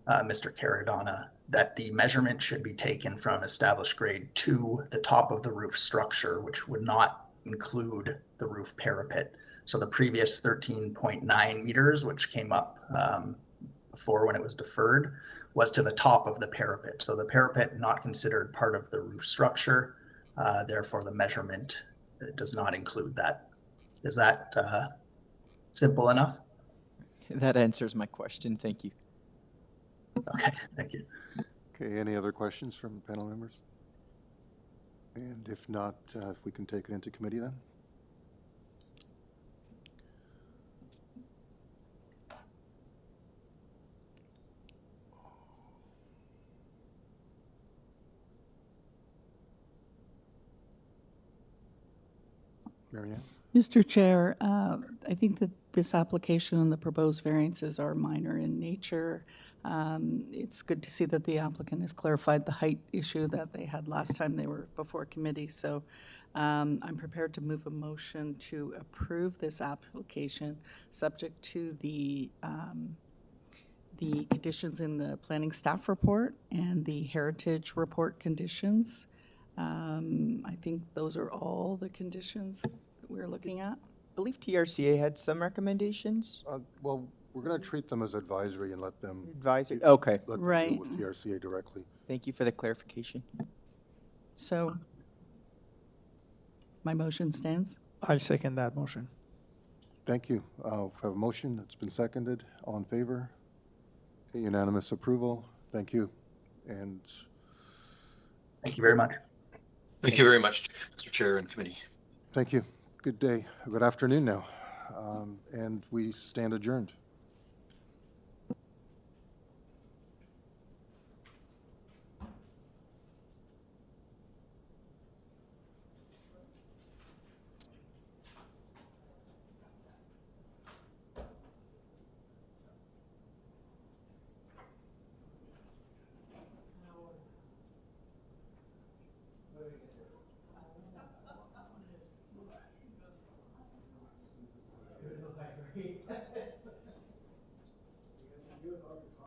Mr. Caradonna that the measurement should be taken from established grade to the top of the roof structure, which would not include the roof parapet. So the previous 13.9 meters, which came up before when it was deferred, was to the top of the parapet. So the parapet not considered part of the roof structure. Therefore, the measurement does not include that. Is that simple enough? That answers my question. Thank you. Okay, thank you. Okay, any other questions from panel members? And if not, if we can take it into committee then? Marianne? Mr. Chair, I think that this application and the proposed variances are minor in nature. It's good to see that the applicant has clarified the height issue that they had last time they were before committee. So I'm prepared to move a motion to approve this application subject to the conditions in the planning staff report and the heritage report conditions. I think those are all the conditions that we're looking at. I believe TRCA had some recommendations. Well, we're going to treat them as advisory and let them Advisory, okay. let them Right. deal with TRCA directly. Thank you for the clarification. So my motion stands. I'll second that motion. Thank you. We have a motion that's been seconded. All in favor? Okay, unanimous approval. Thank you. And Thank you very much. Thank you very much, Mr. Chair and committee. thank you. Good day. Good afternoon now. And we stand adjourned.